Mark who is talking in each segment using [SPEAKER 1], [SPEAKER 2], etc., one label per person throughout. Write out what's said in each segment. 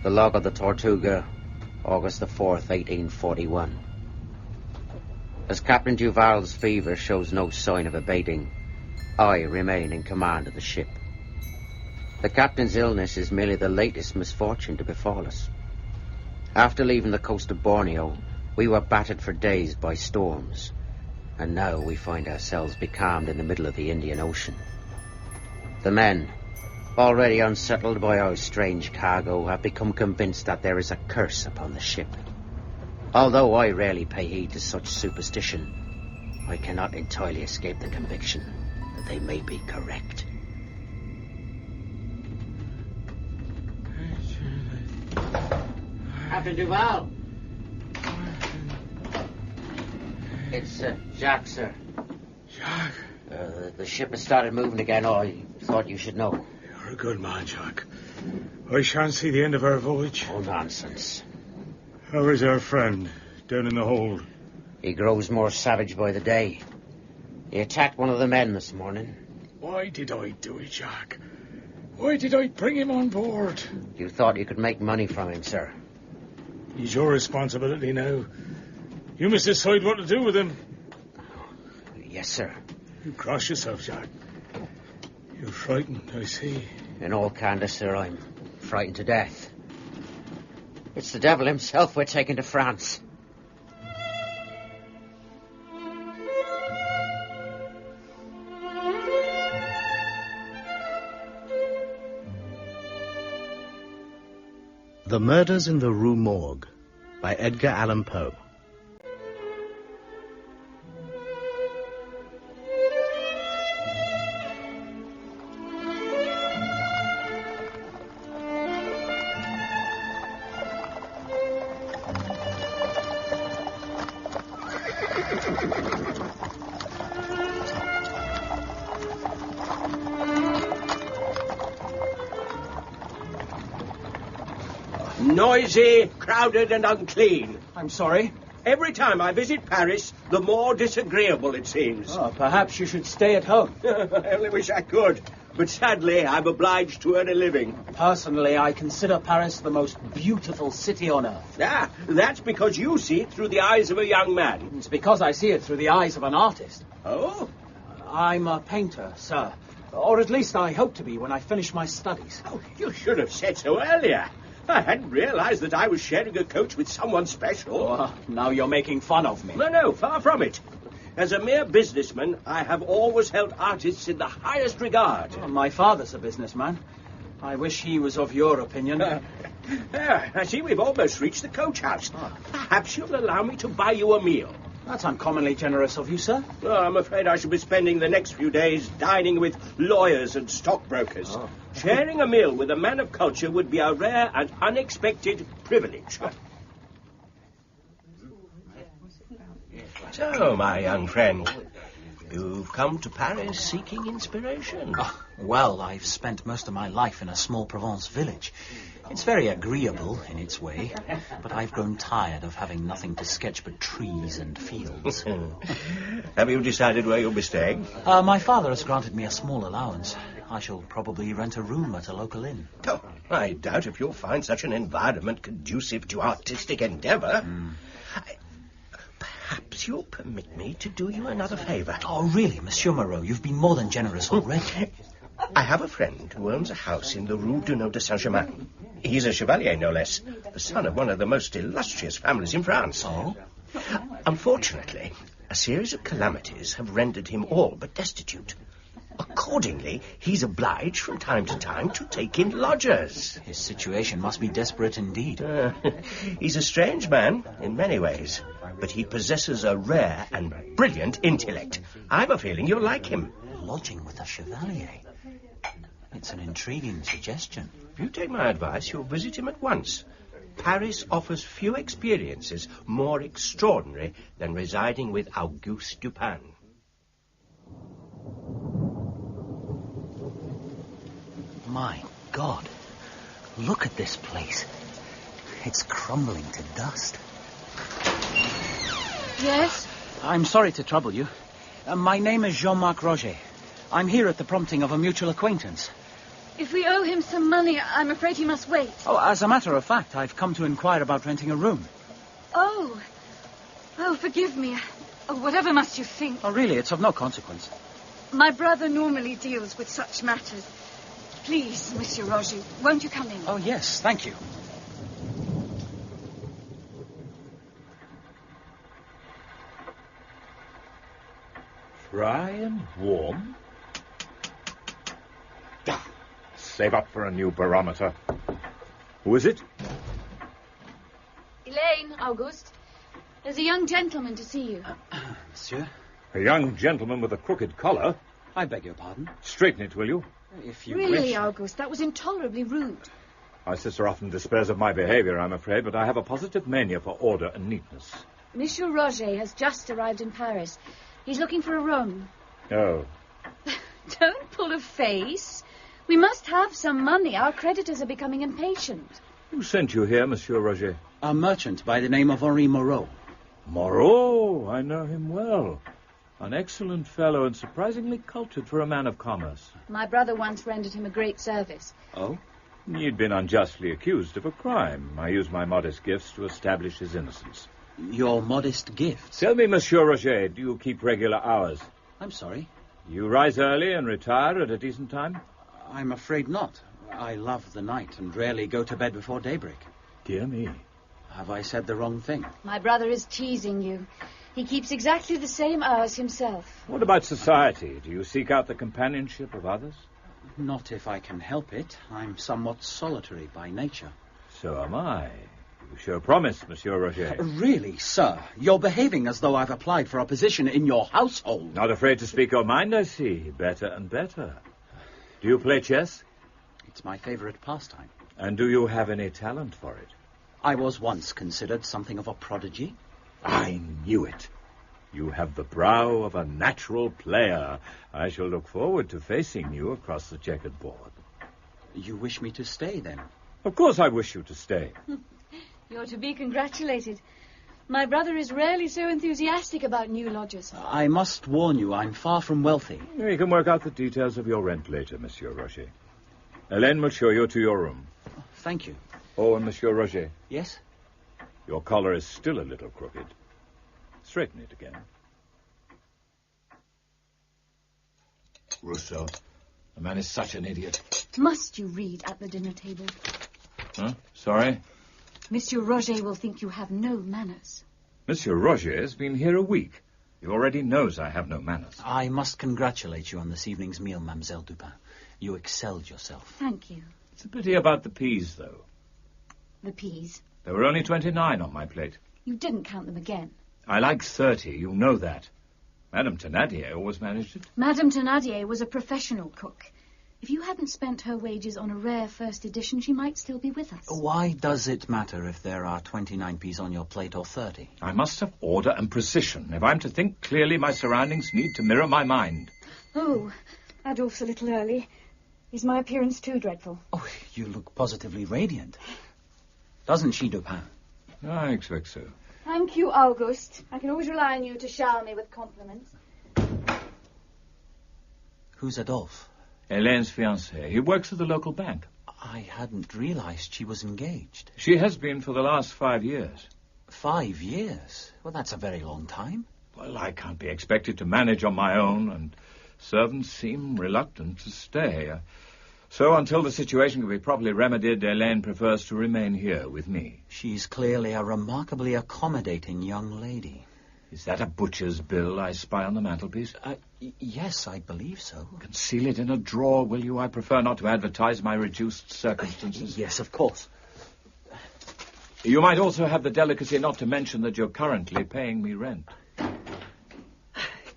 [SPEAKER 1] The log of the Tortuga, August the 4th, 1841. As Captain Duval's fever shows no sign of abating, I remain in command of the ship. The captain's illness is merely the latest misfortune to befall us. After leaving the coast of Borneo, we were battered for days by storms, and now we find ourselves becalmed in the middle of the Indian Ocean. The men, already unsettled by our strange cargo, have become convinced that there is a curse upon the ship. Although I rarely pay heed to such superstition, I cannot entirely escape the conviction that they may be correct. Captain Duval! It's Jacques, sir.
[SPEAKER 2] Jacques?
[SPEAKER 1] The ship has started moving again. Oh, I thought you should know.
[SPEAKER 2] You're a good man, Jacques. I shan't see the end of our voyage.
[SPEAKER 1] Oh, nonsense.
[SPEAKER 2] How is our friend down in the hold?
[SPEAKER 1] He grows more savage by the day. He attacked one of the men this morning.
[SPEAKER 2] Why did I do it, Jacques? Why did I bring him on board?
[SPEAKER 1] You thought you could make money from him, sir.
[SPEAKER 2] He's your responsibility now. You must decide what to do with him.
[SPEAKER 1] Yes, sir.
[SPEAKER 2] You cross yourself, Jacques. You're frightened, I see.
[SPEAKER 1] In all candour, sir, I'm frightened to death. It's the devil himself we're taking to France.
[SPEAKER 3] The Murders in the Rue Morgue by Edgar Allan Poe.
[SPEAKER 4] Noisy, crowded and unclean.
[SPEAKER 5] I'm sorry?
[SPEAKER 4] Every time I visit Paris, the more disagreeable it seems.
[SPEAKER 5] Oh, perhaps you should stay at home.
[SPEAKER 4] I only wish I could. But sadly, I'm obliged to earn a living.
[SPEAKER 5] Personally, I consider Paris the most beautiful city on earth.
[SPEAKER 4] Ah, that's because you see it through the eyes of a young man.
[SPEAKER 5] It's because I see it through the eyes of an artist.
[SPEAKER 4] Oh?
[SPEAKER 5] I'm a painter, sir. Or at least I hope to be when I finish my studies.
[SPEAKER 4] Oh, you should have said so earlier. I hadn't realized that I was sharing a coach with someone special.
[SPEAKER 5] Oh, now you're making fun of me.
[SPEAKER 4] No, far from it. As a mere businessman, I have always held artists in the highest regard.
[SPEAKER 5] Oh, my father's a businessman. I wish he was of your opinion.
[SPEAKER 4] I see we've almost reached the coach house. Perhaps you'll allow me to buy you a meal.
[SPEAKER 5] That's uncommonly generous of you, sir.
[SPEAKER 4] Oh, I'm afraid I shall be spending the next few days dining with lawyers and stockbrokers. Oh. Sharing a meal with a man of culture would be a rare and unexpected privilege.
[SPEAKER 6] So, my young friend, you've come to Paris seeking inspiration.
[SPEAKER 7] Oh, well, I've spent most of my life in a small Provence village. It's very agreeable in its way, but I've grown tired of having nothing to sketch but trees and fields.
[SPEAKER 6] Have you decided where you'll be staying?
[SPEAKER 7] My father has granted me a small allowance. I shall probably rent a room at a local inn.
[SPEAKER 6] Oh, I doubt if you'll find such an environment conducive to artistic endeavour. Perhaps you'll permit me to do you another favour.
[SPEAKER 7] Oh, really, Monsieur Moreau, you've been more than generous already.
[SPEAKER 6] I have a friend who owns a house in the Rue de Saint-Germain. He's a chevalier, no less, the son of one of the most illustrious families in France.
[SPEAKER 7] Oh?
[SPEAKER 6] Unfortunately, a series of calamities have rendered him all but destitute. Accordingly, he's obliged from time to time to take in lodgers.
[SPEAKER 7] His situation must be desperate indeed.
[SPEAKER 6] He's a strange man in many ways, but he possesses a rare and brilliant intellect. I've a feeling you'll like him.
[SPEAKER 7] Lodging with a chevalier? It's an intriguing suggestion.
[SPEAKER 6] If you take my advice, you'll visit him at once. Paris offers few experiences more extraordinary than residing with Auguste Dupin.
[SPEAKER 7] My God, look at this place. It's crumbling to dust.
[SPEAKER 8] Yes?
[SPEAKER 5] I'm sorry to trouble you. My name is Jean-Marc Roger. I'm here at the prompting of a mutual acquaintance.
[SPEAKER 8] If we owe him some money, I'm afraid he must wait.
[SPEAKER 5] Oh, as a matter of fact, I've come to inquire about renting a room.
[SPEAKER 8] Oh. Oh, forgive me. Oh, whatever must you think.
[SPEAKER 5] Oh, really, it's of no consequence.
[SPEAKER 8] My brother normally deals with such matters. Please, Monsieur Roger, won't you come in?
[SPEAKER 5] Oh, yes, thank you.
[SPEAKER 9] Dry and warm? Save up for a new barometer. Who is it?
[SPEAKER 8] Elaine, Auguste. There's a young gentleman to see you.
[SPEAKER 5] Monsieur?
[SPEAKER 9] A young gentleman with a crooked collar.
[SPEAKER 5] I beg your pardon?
[SPEAKER 9] Straighten it, will you?
[SPEAKER 5] If you
[SPEAKER 8] Really,
[SPEAKER 5] wish.
[SPEAKER 8] Auguste, that was intolerably rude.
[SPEAKER 9] My sister often despairs of my behavior, I'm afraid, but I have a positive mania for order and neatness.
[SPEAKER 8] Monsieur Roger has just arrived in Paris. He's looking for a room.
[SPEAKER 9] Oh.
[SPEAKER 8] Don't pull a face. We must have some money. Our creditors are becoming impatient.
[SPEAKER 9] Who sent you here, Monsieur Roger?
[SPEAKER 5] A merchant by the name of Henri Moreau.
[SPEAKER 9] Moreau, I know him well. An excellent fellow and surprisingly cultured for a man of commerce.
[SPEAKER 8] My brother once rendered him a great service.
[SPEAKER 5] Oh?
[SPEAKER 9] He'd been unjustly accused of a crime. I used my modest gifts to establish his innocence.
[SPEAKER 5] Your modest gifts?
[SPEAKER 9] Tell me, Monsieur Roger, do you keep regular hours?
[SPEAKER 5] I'm sorry.
[SPEAKER 9] You rise early and retire at a decent time?
[SPEAKER 5] I'm afraid not. I love the night and rarely go to bed before daybreak.
[SPEAKER 9] Dear me.
[SPEAKER 5] Have I said the wrong thing?
[SPEAKER 8] My brother is teasing you. He keeps exactly the same hours himself.
[SPEAKER 9] What about society? Do you seek out the companionship of others?
[SPEAKER 5] Not if I can help it. I'm somewhat solitary by nature.
[SPEAKER 9] So am I. You show promise, Monsieur Roger.
[SPEAKER 5] Really, sir? You're behaving as though I've applied for a position in your household.
[SPEAKER 9] Not afraid to speak your mind, I see. Better and better. Do you play chess?
[SPEAKER 5] It's my favorite pastime.
[SPEAKER 9] And do you have any talent for it?
[SPEAKER 5] I was once considered something of a prodigy.
[SPEAKER 9] I knew it. You have the brow of a natural player. I shall look forward to facing you across the checkered board.
[SPEAKER 5] You wish me to stay, then?
[SPEAKER 9] Of course I wish you to stay.
[SPEAKER 8] You're to be congratulated. My brother is rarely so enthusiastic about new lodgers.
[SPEAKER 5] I must warn you, I'm far from wealthy.
[SPEAKER 9] We can work out the details of your rent later, Monsieur Roger. Hélène will show you to your room.
[SPEAKER 5] Thank you.
[SPEAKER 9] Oh, and Monsieur Roger.
[SPEAKER 5] Yes?
[SPEAKER 9] Your collar is still a little crooked. Straighten it again. Rousseau, the man is such an idiot.
[SPEAKER 8] Must you read at the dinner table?
[SPEAKER 9] Huh? Sorry?
[SPEAKER 8] Monsieur Roger will think you have no manners.
[SPEAKER 9] Monsieur Roger has been here a week. He already knows I have no manners.
[SPEAKER 7] I must congratulate you on this evening's meal, Mademoiselle Dupin. You excelled yourself.
[SPEAKER 8] Thank you.
[SPEAKER 9] It's a pity about the peas, though.
[SPEAKER 8] The peas.
[SPEAKER 9] There were only 29 on my plate.
[SPEAKER 8] You didn't count them again.
[SPEAKER 9] I like 30, you know that. Madame Thénardier always managed it.
[SPEAKER 8] Madame Thénardier was a professional cook. If you hadn't spent her wages on a rare first edition, she might still be with us.
[SPEAKER 7] Why does it matter if there are 29 peas on your plate or 30?
[SPEAKER 9] I must have order and precision. If I'm to think clearly, my surroundings need to mirror my mind.
[SPEAKER 8] Oh, Adolphe's a little early. Is my appearance too dreadful?
[SPEAKER 7] Oh, you look positively radiant. Doesn't she, Dupin?
[SPEAKER 9] I expect so.
[SPEAKER 8] Thank you, Auguste. I can always rely on you to shower me with compliments.
[SPEAKER 7] Who's Adolphe?
[SPEAKER 9] Hélène's fiancé. He works at the local bank.
[SPEAKER 7] I hadn't realized she was engaged.
[SPEAKER 9] She has been for the last 5 years.
[SPEAKER 7] 5 years? Well, that's a very long time.
[SPEAKER 9] Well, I can't be expected to manage on my own, and servants seem reluctant to stay. So until the situation can be properly remedied, Hélène prefers to remain here with me.
[SPEAKER 7] She's clearly a remarkably accommodating young lady.
[SPEAKER 9] Is that a butcher's bill I spy on the mantelpiece?
[SPEAKER 7] Yes, I believe so.
[SPEAKER 9] Conceal it in a drawer, will you? I prefer not to advertise my reduced circumstances.
[SPEAKER 7] Yes, of course.
[SPEAKER 9] You might also have the delicacy not to mention that you're currently paying me rent.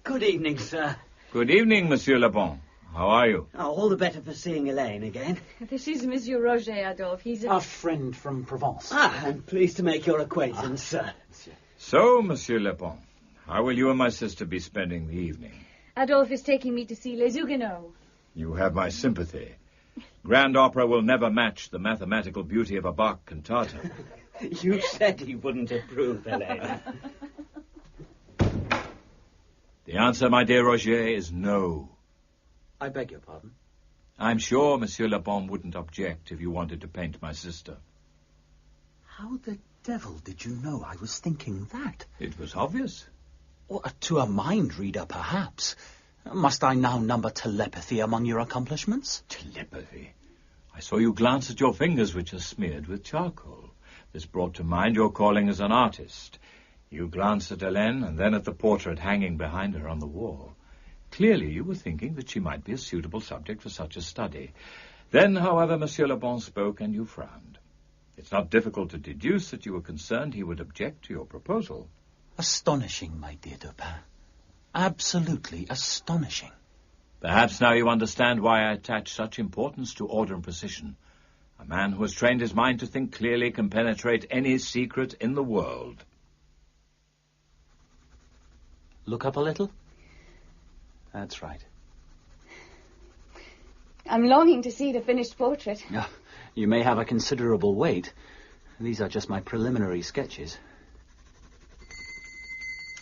[SPEAKER 10] Good evening, sir.
[SPEAKER 9] Good evening, Monsieur Le Bon. How are you?
[SPEAKER 10] Oh, all the better for seeing Elaine again.
[SPEAKER 8] This is Monsieur Roger, Adolphe. He's
[SPEAKER 5] A friend from Provence.
[SPEAKER 10] I'm pleased to make your acquaintance, sir.
[SPEAKER 9] So, Monsieur Le Bon, how will you and my sister be spending the evening?
[SPEAKER 8] Adolphe is taking me to see Les Huguenots.
[SPEAKER 9] You have my sympathy. Grand opera will never match the mathematical beauty of a Bach cantata.
[SPEAKER 10] You said he wouldn't approve, Elaine.
[SPEAKER 9] The answer, my dear Roger, is no.
[SPEAKER 5] I beg your pardon?
[SPEAKER 9] I'm sure Monsieur Le Bon wouldn't object if you wanted to paint my sister.
[SPEAKER 7] How the devil did you know I was thinking that?
[SPEAKER 9] It was obvious.
[SPEAKER 7] Well, to a mind reader, perhaps. Must I now number telepathy among your accomplishments?
[SPEAKER 9] Telepathy? I saw you glance at your fingers, which are smeared with charcoal. This brought to mind your calling as an artist. You glanced at Helene and then at the portrait hanging behind her on the wall. Clearly you were thinking that she might be a suitable subject for such a study. Then, however, Monsieur Le Bon spoke and you frowned. It's not difficult to deduce that you were concerned he would object to your proposal.
[SPEAKER 7] Astonishing, my dear Dupin. Absolutely astonishing.
[SPEAKER 9] Perhaps now you understand why I attach such importance to order and precision. A man who has trained his mind to think clearly can penetrate any secret in the world.
[SPEAKER 7] Look up a little. That's right.
[SPEAKER 8] I'm longing to see the finished portrait.
[SPEAKER 7] Yeah, you may have a considerable wait. These are just my preliminary sketches.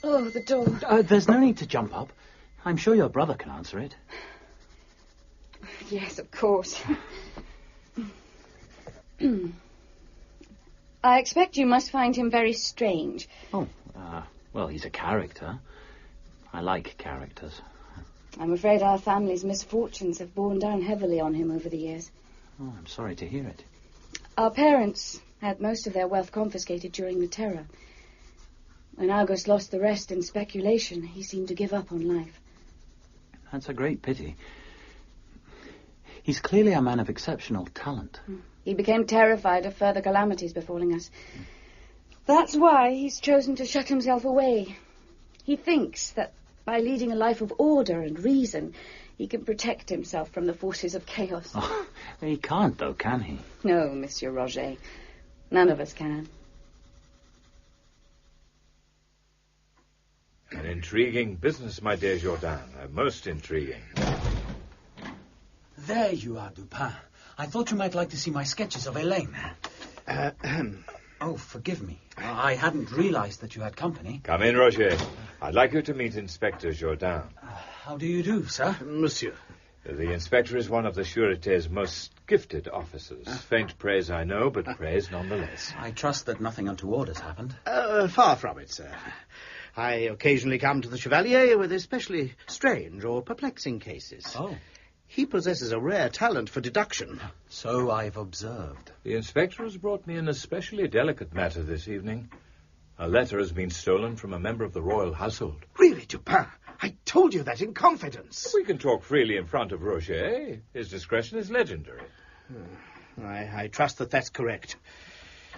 [SPEAKER 8] Oh, the door.
[SPEAKER 7] There's no need to jump up. I'm sure your brother can answer it.
[SPEAKER 8] Yes, of course. I expect you must find him very strange.
[SPEAKER 7] Oh, well, he's a character. I like characters.
[SPEAKER 8] I'm afraid our family's misfortunes have borne down heavily on him over the years.
[SPEAKER 7] Oh, I'm sorry to hear it.
[SPEAKER 8] Our parents had most of their wealth confiscated during the Terror. When Auguste lost the rest in speculation, he seemed to give up on life.
[SPEAKER 7] That's a great pity. He's clearly a man of exceptional talent.
[SPEAKER 8] He became terrified of further calamities befalling us. That's why he's chosen to shut himself away. He thinks that by leading a life of order and reason, he can protect himself from the forces of chaos.
[SPEAKER 7] Oh, he can't, though, can he?
[SPEAKER 8] No, Monsieur Roger. None of us can.
[SPEAKER 9] An intriguing business, my dear Jourdain. Most intriguing.
[SPEAKER 7] There you are, Dupin. I thought you might like to see my sketches of Helene. Oh, forgive me. I hadn't realized that you had company.
[SPEAKER 9] Come in, Roger. I'd like you to meet Inspector Jourdain.
[SPEAKER 7] How do you do, sir?
[SPEAKER 3] Monsieur.
[SPEAKER 9] The inspector is one of the Sureté's most gifted officers. Faint praise, I know, but praise nonetheless.
[SPEAKER 7] I trust that nothing untoward has happened.
[SPEAKER 3] Far from it, sir. I occasionally come to the Chevalier with especially strange or perplexing cases.
[SPEAKER 7] Oh.
[SPEAKER 3] He possesses a rare talent for deduction.
[SPEAKER 7] So I've observed.
[SPEAKER 9] The inspector has brought me an especially delicate matter this evening. A letter has been stolen from a member of the royal household.
[SPEAKER 3] Really, Dupin? I told you that in confidence.
[SPEAKER 9] We can talk freely in front of Roger. His discretion is legendary.
[SPEAKER 3] I trust that that's correct.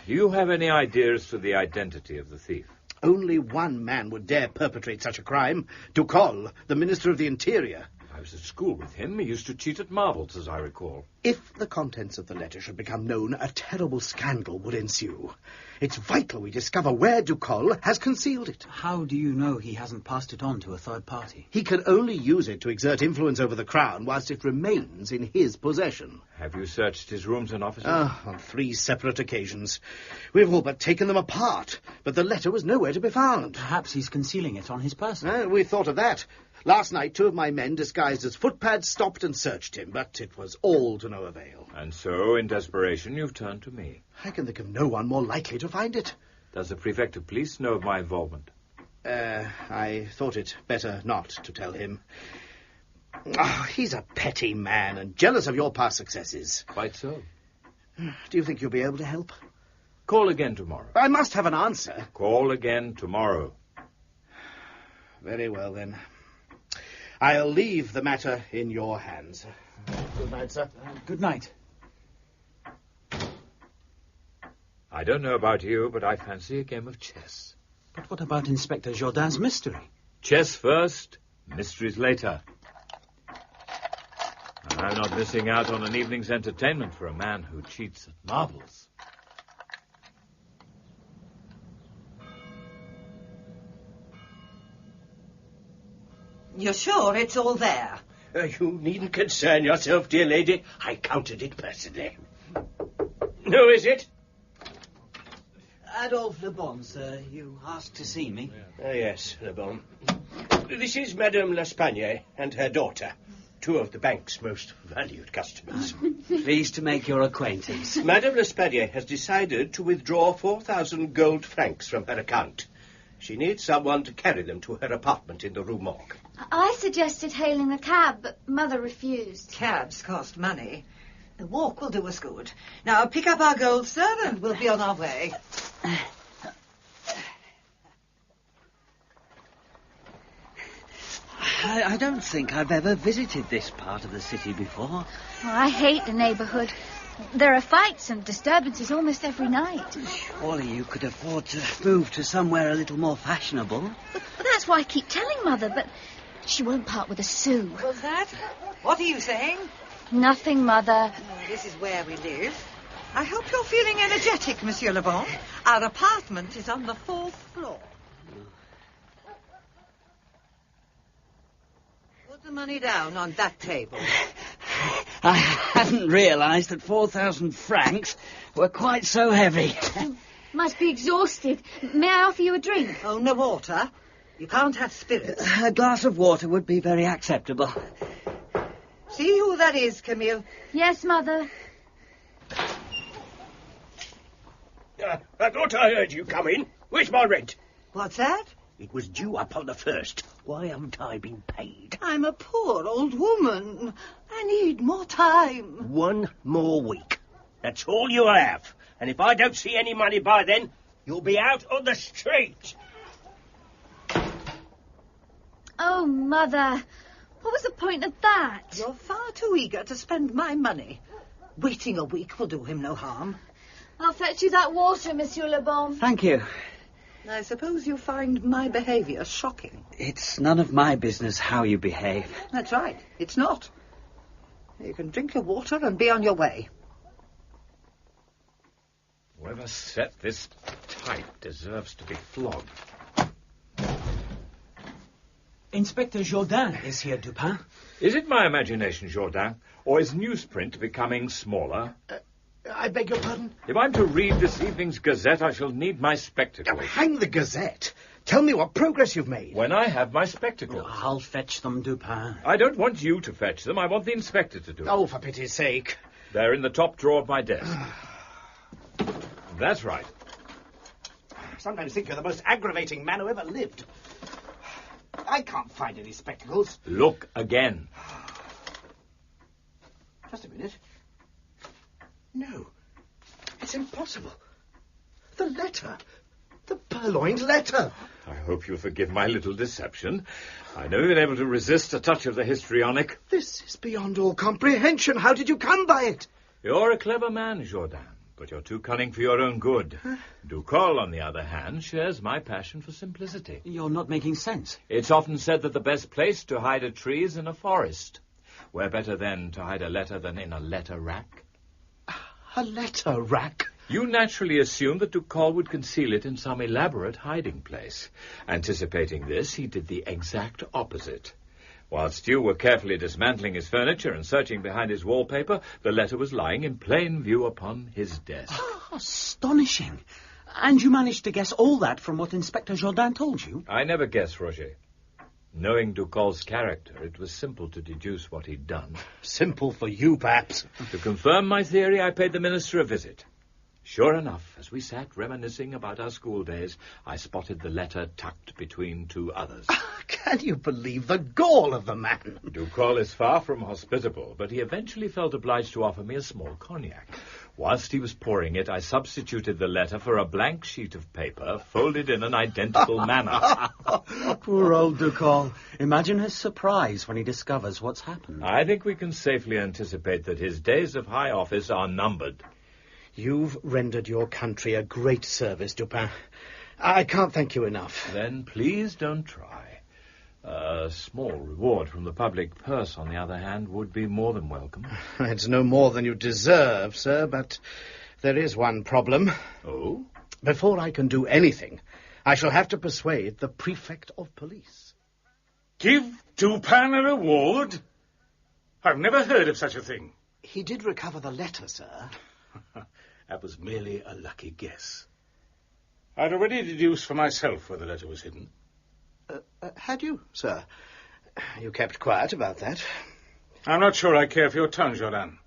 [SPEAKER 9] Do you have any idea as to the identity of the thief?
[SPEAKER 3] Only one man would dare perpetrate such a crime. Ducol, the Minister of the Interior.
[SPEAKER 9] I was at school with him. He used to cheat at marbles, as I recall.
[SPEAKER 3] If the contents of the letter should become known, a terrible scandal would ensue. It's vital we discover where Ducol has concealed it.
[SPEAKER 7] How do you know he hasn't passed it on to a third party?
[SPEAKER 3] He can only use it to exert influence over the Crown whilst it remains in his possession.
[SPEAKER 9] Have you searched his rooms and offices?
[SPEAKER 3] On 3 separate occasions. We've all but taken them apart, but the letter was nowhere to be found.
[SPEAKER 7] Perhaps he's concealing it on his person.
[SPEAKER 3] We thought of that. Last night, 2 of my men, disguised as footpads, stopped and searched him, but it was all to no avail.
[SPEAKER 9] And so, in desperation, you've turned to me.
[SPEAKER 3] I can think of no one more likely to find it.
[SPEAKER 9] Does the prefect of police know of my involvement?
[SPEAKER 3] I thought it better not to tell him. Oh, he's a petty man and jealous of your past successes.
[SPEAKER 9] Quite so.
[SPEAKER 3] Do you think you'll be able to help?
[SPEAKER 9] Call again tomorrow.
[SPEAKER 3] I must have an answer.
[SPEAKER 9] Call again tomorrow.
[SPEAKER 3] Very well, then. I'll leave the matter in your hands. Good night, sir.
[SPEAKER 7] Good night.
[SPEAKER 9] I don't know about you, but I fancy a game of chess.
[SPEAKER 7] But what about Inspector Jourdain's mystery?
[SPEAKER 9] Chess first, mysteries later. And I'm not missing out on an evening's entertainment for a man who cheats at marbles.
[SPEAKER 11] You're sure it's all there?
[SPEAKER 4] You needn't concern yourself, dear lady. I counted it personally. Who is it?
[SPEAKER 10] Adolphe Le Bon, sir. You asked to see me.
[SPEAKER 4] Yes, Le Bon. This is Madame L'Espagne and her daughter. two of the bank's most valued customers.
[SPEAKER 10] Pleased to make your acquaintance.
[SPEAKER 4] Madame L'Espalier has decided to withdraw 4,000 gold francs from her account. She needs someone to carry them to her apartment in the Rue Morgue.
[SPEAKER 12] I suggested hailing a cab, but Mother refused.
[SPEAKER 11] Cabs cost money. The walk will do us good. Now pick up our gold, sir, and we'll be on our way.
[SPEAKER 10] I don't think I've ever visited this part of the city before.
[SPEAKER 12] Oh, I hate the neighbourhood. There are fights and disturbances almost every night.
[SPEAKER 10] Surely you could afford to move to somewhere a little more fashionable.
[SPEAKER 12] But that's why I keep telling Mother, but she won't part with a sou.
[SPEAKER 11] What's that? What are you saying?
[SPEAKER 12] Nothing, Mother.
[SPEAKER 11] Oh, this is where we live. I hope you're feeling energetic, Monsieur Le Bon. Our apartment is on the 4th floor. Put the money down on that table.
[SPEAKER 10] I hadn't realised that 4,000 francs were quite so heavy.
[SPEAKER 12] Must be exhausted. May I offer you a drink?
[SPEAKER 11] Oh, no water. You can't have spirits.
[SPEAKER 10] A glass of water would be very acceptable.
[SPEAKER 11] See who that is, Camille.
[SPEAKER 12] Yes, Mother.
[SPEAKER 4] I thought I heard you come in. Where's my rent?
[SPEAKER 11] What's that?
[SPEAKER 4] It was due upon the 1st. Why haven't I been paid?
[SPEAKER 11] I'm a poor old woman. I need more time.
[SPEAKER 4] 1 more week. That's all you'll have. And if I don't see any money by then, you'll be out on the street.
[SPEAKER 12] Oh, Mother. What was the point of that?
[SPEAKER 11] You're far too eager to spend my money. Waiting a week will do him no harm.
[SPEAKER 12] I'll fetch you that water, Monsieur Le Bon.
[SPEAKER 10] Thank you.
[SPEAKER 11] I suppose you find my behaviour shocking.
[SPEAKER 10] It's none of my business how you behave.
[SPEAKER 11] That's right. It's not. You can drink your water and be on your way.
[SPEAKER 9] Whoever set this type deserves to be flogged.
[SPEAKER 5] Inspector Jourdain is here, Dupin.
[SPEAKER 9] Is it my imagination, Jourdain, or is newsprint becoming smaller?
[SPEAKER 3] I beg your pardon?
[SPEAKER 9] If I'm to read this evening's Gazette, I shall need my spectacles.
[SPEAKER 3] Oh, hang the Gazette. Tell me what progress you've made.
[SPEAKER 9] When I have my spectacles.
[SPEAKER 5] I'll fetch them, Dupin.
[SPEAKER 9] I don't want you to fetch them. I want the inspector to do it.
[SPEAKER 3] Oh, for pity's sake.
[SPEAKER 9] They're in the top drawer of my desk. That's right.
[SPEAKER 3] I sometimes think you're the most aggravating man who ever lived. I can't find any spectacles.
[SPEAKER 9] Look again.
[SPEAKER 3] Just a minute. No, it's impossible. The letter. The purloined letter.
[SPEAKER 9] I hope you'll forgive my little deception. I've never been able to resist a touch of the histrionic.
[SPEAKER 3] This is beyond all comprehension. How did you come by it?
[SPEAKER 9] You're a clever man, Jourdain, but you're too cunning for your own good. Ducol, on the other hand, shares my passion for simplicity.
[SPEAKER 5] You're not making sense.
[SPEAKER 9] It's often said that the best place to hide a tree is in a forest. Where better, then, to hide a letter than in a letter rack?
[SPEAKER 3] A letter rack?
[SPEAKER 9] You naturally assumed that Ducol would conceal it in some elaborate hiding place. Anticipating this, he did the exact opposite. Whilst you were carefully dismantling his furniture and searching behind his wallpaper, the letter was lying in plain view upon his desk.
[SPEAKER 5] Astonishing. And you managed to guess all that from what Inspector Jourdain told you?
[SPEAKER 9] I never guess, Roger. Knowing Ducol's character, it was simple to deduce what he'd done.
[SPEAKER 3] Simple for you, perhaps.
[SPEAKER 9] To confirm my theory, I paid the minister a visit. Sure enough, as we sat reminiscing about our school days, I spotted the letter tucked between two others.
[SPEAKER 3] Can you believe the gall of the man?
[SPEAKER 9] Ducol is far from hospitable, but he eventually felt obliged to offer me a small cognac. Whilst he was pouring it, I substituted the letter for a blank sheet of paper, folded in an identical manner.
[SPEAKER 5] Poor old Ducol. Imagine his surprise when he discovers what's happened.
[SPEAKER 9] I think we can safely anticipate that his days of high office are numbered.
[SPEAKER 3] You've rendered your country a great service, Dupin. I can't thank you enough.
[SPEAKER 9] Then please don't try. A small reward from the public purse, on the other hand, would be more than welcome.
[SPEAKER 3] It's no more than you deserve, sir, but there is one problem.
[SPEAKER 9] Oh?
[SPEAKER 3] Before I can do anything, I shall have to persuade the prefect of police.
[SPEAKER 2] Give Dupin a reward? I've never heard of such a thing.
[SPEAKER 3] He did recover the letter, sir.
[SPEAKER 2] That was merely a lucky guess. I'd already deduced for myself where the letter was hidden.
[SPEAKER 3] Had you, sir? You kept quiet about that.
[SPEAKER 2] I'm not sure I care for your tongue, Jordan.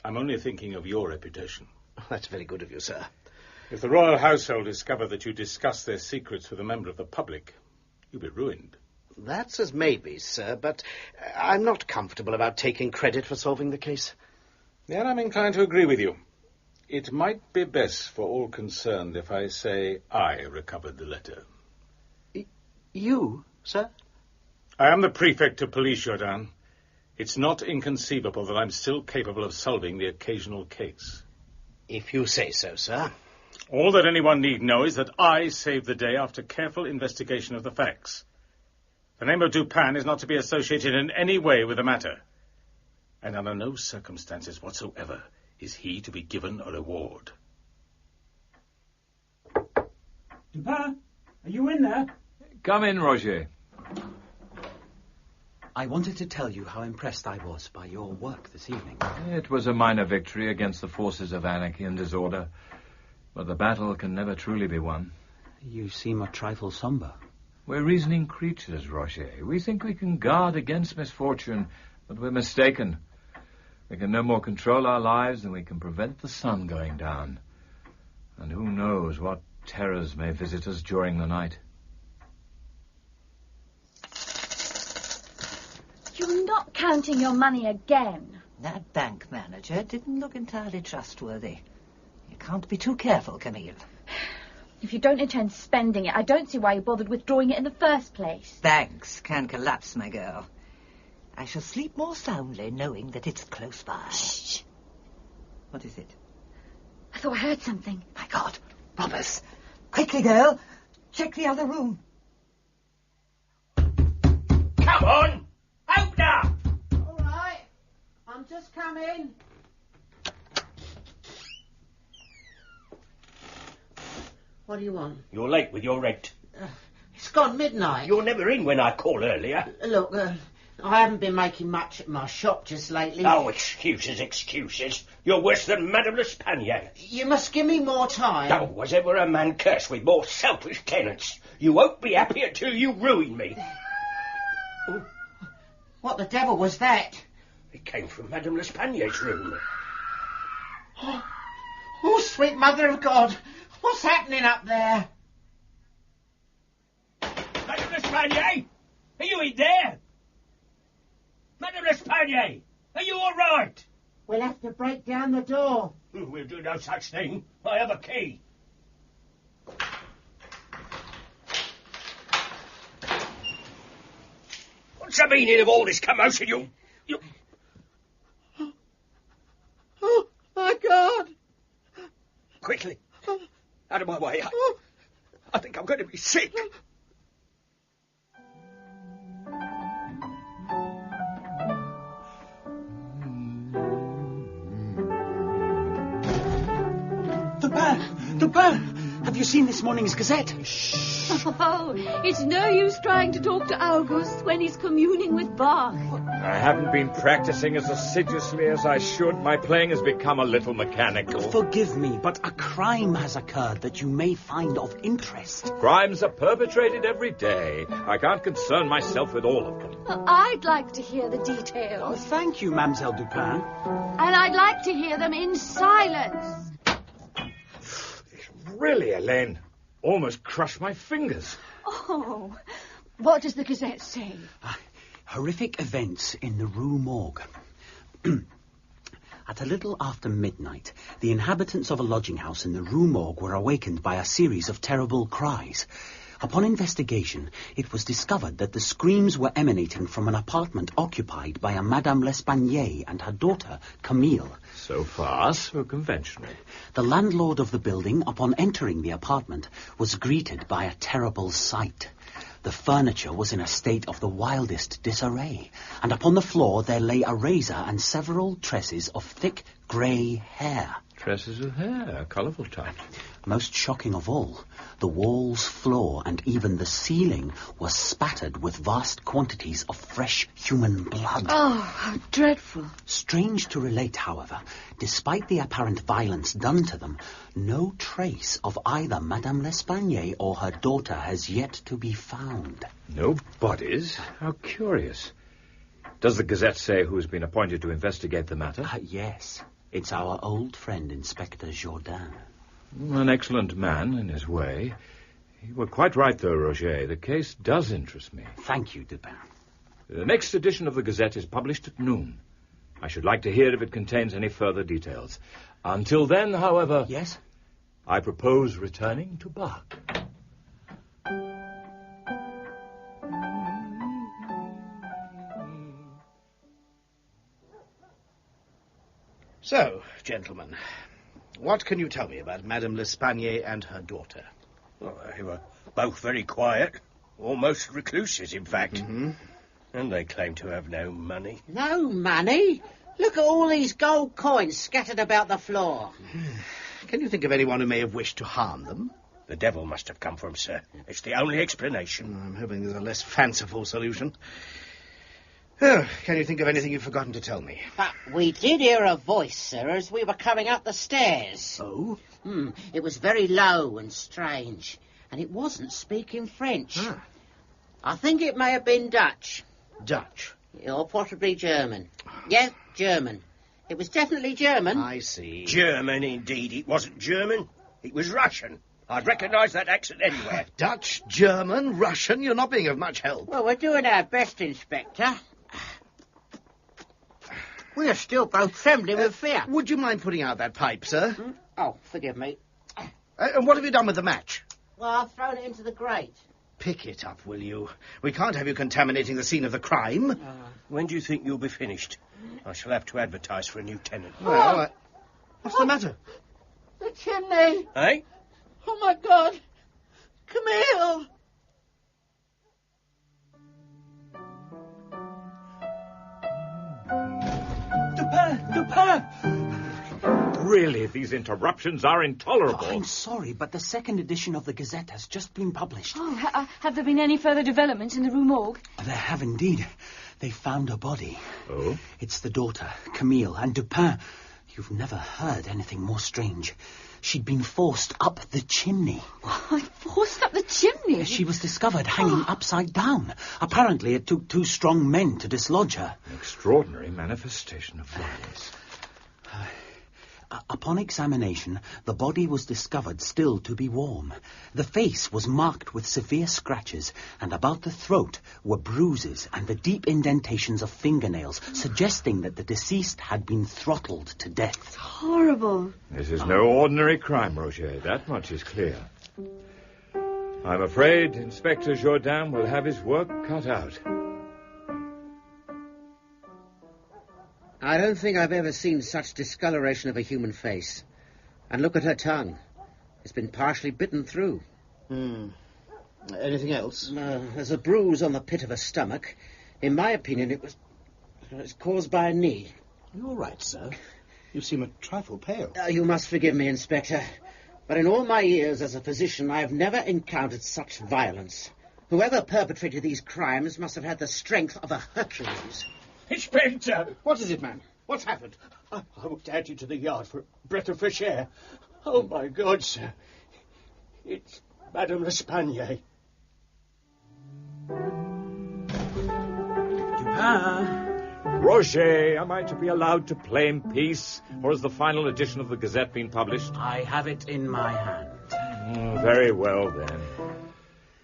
[SPEAKER 2] I'm only thinking of your reputation.
[SPEAKER 3] That's very good of you, sir.
[SPEAKER 2] If the royal household discover that you discuss their secrets with a member of the public, you'll be ruined.
[SPEAKER 3] That's as maybe, sir, but I'm not comfortable about taking credit for solving the case.
[SPEAKER 2] Then I'm inclined to agree with you. It might be best for all concerned if I say I recovered the letter.
[SPEAKER 3] You, sir?
[SPEAKER 2] I am the prefect of police, Jordan. It's not inconceivable that I'm still capable of solving the occasional case.
[SPEAKER 3] If you say so, sir.
[SPEAKER 2] All that anyone need know is that I saved the day after careful investigation of the facts. The name of Dupin is not to be associated in any way with the matter. And under no circumstances whatsoever is he to be given a reward.
[SPEAKER 5] Dupin, are you in there?
[SPEAKER 9] Come in, Roger.
[SPEAKER 7] I wanted to tell you how impressed I was by your work this evening.
[SPEAKER 9] It was a minor victory against the forces of anarchy and disorder, but the battle can never truly be won.
[SPEAKER 7] You seem a trifle somber.
[SPEAKER 9] We're reasoning creatures, Roger. We think we can guard against misfortune, but we're mistaken. We can no more control our lives than we can prevent the sun going down. And who knows what terrors may visit us during the night.
[SPEAKER 12] You're not counting your money again.
[SPEAKER 11] That bank manager didn't look entirely trustworthy. You can't be too careful, Camille.
[SPEAKER 12] If you don't intend spending it, I don't see why you bothered withdrawing it in the first place.
[SPEAKER 11] Banks can collapse, my girl. I shall sleep more soundly knowing that it's close by.
[SPEAKER 12] Shh.
[SPEAKER 11] What is it?
[SPEAKER 12] I thought I heard something.
[SPEAKER 11] My God, robbers. Quickly, girl. Check the other room.
[SPEAKER 4] Come on! Open up!
[SPEAKER 10] All right. I'm just coming. What do you want?
[SPEAKER 4] You're late with your rent.
[SPEAKER 10] It's gone midnight.
[SPEAKER 4] You're never in when I call earlier.
[SPEAKER 10] Look, I haven't been making much at my shop just lately.
[SPEAKER 4] Oh, excuses, excuses. You're worse than Madame L'Espagne.
[SPEAKER 10] You must give me more time.
[SPEAKER 4] Oh, was ever a man cursed with more selfish tenants? You won't be happy until you ruin me.
[SPEAKER 10] What the devil was that?
[SPEAKER 4] It came from Madame L'Espagne's room.
[SPEAKER 10] Oh, sweet mother of God. What's happening up there?
[SPEAKER 4] Madame L'Espagne! Are you in there? Madame L'Espagne! Are you all right?
[SPEAKER 10] We'll have to break down the door.
[SPEAKER 4] We'll do no such thing. I have a key. What's the meaning of all this commotion? You...
[SPEAKER 10] Oh, my God.
[SPEAKER 4] Quickly. Out of my way. I think I'm going to be sick.
[SPEAKER 5] Dupin! Have you seen this morning's Gazette?
[SPEAKER 8] Oh, it's no use trying to talk to Auguste when he's communing with Bach.
[SPEAKER 9] I haven't been practicing as assiduously as I should. My playing has become a little mechanical.
[SPEAKER 5] Forgive me, but a crime has occurred that you may find of interest.
[SPEAKER 9] Crimes are perpetrated every day. I can't concern myself with all of them.
[SPEAKER 8] Well, I'd like to hear the details.
[SPEAKER 5] Oh, thank you, Mademoiselle Dupin.
[SPEAKER 8] And I'd like to hear them in silence.
[SPEAKER 9] Really, Helene, almost crushed my fingers.
[SPEAKER 8] Oh, what does the Gazette say?
[SPEAKER 5] Horrific events in the Rue Morgue. At a little after midnight, the inhabitants of a lodging house in the Rue Morgue were awakened by a series of terrible cries. Upon investigation, it was discovered that the screams were emanating from an apartment occupied by a Madame L'Espagne and her daughter, Camille.
[SPEAKER 9] So far, so conventional.
[SPEAKER 5] The landlord of the building, upon entering the apartment, was greeted by a terrible sight. The furniture was in a state of the wildest disarray, and upon the floor there lay a razor and several tresses of thick grey hair.
[SPEAKER 9] Tresses of hair, a colourful type.
[SPEAKER 5] Most shocking of all, the walls, floor, and even the ceiling were spattered with vast quantities of fresh human blood.
[SPEAKER 8] Oh, how dreadful.
[SPEAKER 5] Strange to relate, however, despite the apparent violence done to them, no trace of either Madame L'Espagne or her daughter has yet to be found.
[SPEAKER 9] No bodies? How curious. Does the Gazette say who's been appointed to investigate the matter?
[SPEAKER 5] Yes. It's our old friend, Inspector Jourdain.
[SPEAKER 9] An excellent man in his way. You were quite right, though, Roger. The case does interest me.
[SPEAKER 5] Thank you, Dupin.
[SPEAKER 9] The next edition of the Gazette is published at noon. I should like to hear if it contains any further details. Until then, however...
[SPEAKER 5] Yes?
[SPEAKER 9] I propose returning to Bach.
[SPEAKER 3] So, gentlemen, what can you tell me about Madame L'Espanaye and her daughter?
[SPEAKER 4] Well, they were both very quiet, almost recluses, in fact.
[SPEAKER 3] Mm-hmm.
[SPEAKER 4] And they claim to have no money.
[SPEAKER 1] No money? Look at all these gold coins scattered about the floor.
[SPEAKER 3] Can you think of anyone who may have wished to harm them?
[SPEAKER 4] The devil must have come from, sir. It's the only explanation.
[SPEAKER 3] I'm hoping there's a less fanciful solution. Oh, can you think of anything you've forgotten to tell me?
[SPEAKER 1] But we did hear a voice, sir, as we were coming up the stairs.
[SPEAKER 3] Oh?
[SPEAKER 1] It was very low and strange, and it wasn't speaking French.
[SPEAKER 3] Ah.
[SPEAKER 1] I think it may have been Dutch.
[SPEAKER 3] Dutch?
[SPEAKER 1] Or possibly German. Yes, German. It was definitely German.
[SPEAKER 3] I see.
[SPEAKER 4] German, indeed. It wasn't German. It was Russian. I'd recognise that accent anywhere.
[SPEAKER 3] Dutch, German, Russian. You're not being of much help.
[SPEAKER 1] Well, we're doing our best, Inspector. We are still both trembling with fear.
[SPEAKER 3] Would you mind putting out that pipe, sir?
[SPEAKER 1] Oh, forgive me.
[SPEAKER 3] And what have you done with the match?
[SPEAKER 1] Well, I've thrown it into the grate.
[SPEAKER 3] Pick it up, will you? We can't have you contaminating the scene of the crime.
[SPEAKER 4] When do you think you'll be finished? I shall have to advertise for a new tenant.
[SPEAKER 3] Well, what's the matter?
[SPEAKER 1] The chimney.
[SPEAKER 4] Eh?
[SPEAKER 1] Oh, my God. Camille.
[SPEAKER 7] Dupin!
[SPEAKER 9] Really, these interruptions are intolerable.
[SPEAKER 5] I'm sorry, but the second edition of the Gazette has just been published.
[SPEAKER 8] Oh, have there been any further developments in the Rue Morgue?
[SPEAKER 5] There have indeed. They found a body.
[SPEAKER 9] Oh?
[SPEAKER 5] It's the daughter, Camille, and Dupin. You've never heard anything more strange. She'd been forced up the chimney.
[SPEAKER 8] What? Forced up the chimney?
[SPEAKER 5] She was discovered hanging upside down. Apparently it took 2 strong men to dislodge her.
[SPEAKER 9] An extraordinary manifestation of violence.
[SPEAKER 5] Upon examination, the body was discovered still to be warm. The face was marked with severe scratches, and about the throat were bruises and the deep indentations of fingernails, suggesting that the deceased had been throttled to death.
[SPEAKER 8] Horrible.
[SPEAKER 9] This is no ordinary crime, Roger. That much is clear. I'm afraid Inspector Jourdain will have his work cut out.
[SPEAKER 1] I don't think I've ever seen such discoloration of a human face. And look at her tongue. It's been partially bitten through.
[SPEAKER 3] Anything else?
[SPEAKER 1] There's a bruise on the pit of her stomach. In my opinion, it was caused by a knee.
[SPEAKER 3] You all right, sir? You seem a trifle pale.
[SPEAKER 1] You must forgive me, Inspector, but in all my years as a physician, I have never encountered such violence. Whoever perpetrated these crimes must have had the strength of a Hercules.
[SPEAKER 4] Inspector!
[SPEAKER 3] What is it, man? What's happened?
[SPEAKER 4] I walked out into the yard for a breath of fresh air. Oh, my God, sir. It's Madame L'Espanaye.
[SPEAKER 7] Dupin!
[SPEAKER 9] Roger, am I to be allowed to play in peace? Or has the final edition of the Gazette been published?
[SPEAKER 7] I have it in my hand.
[SPEAKER 9] Very well, then.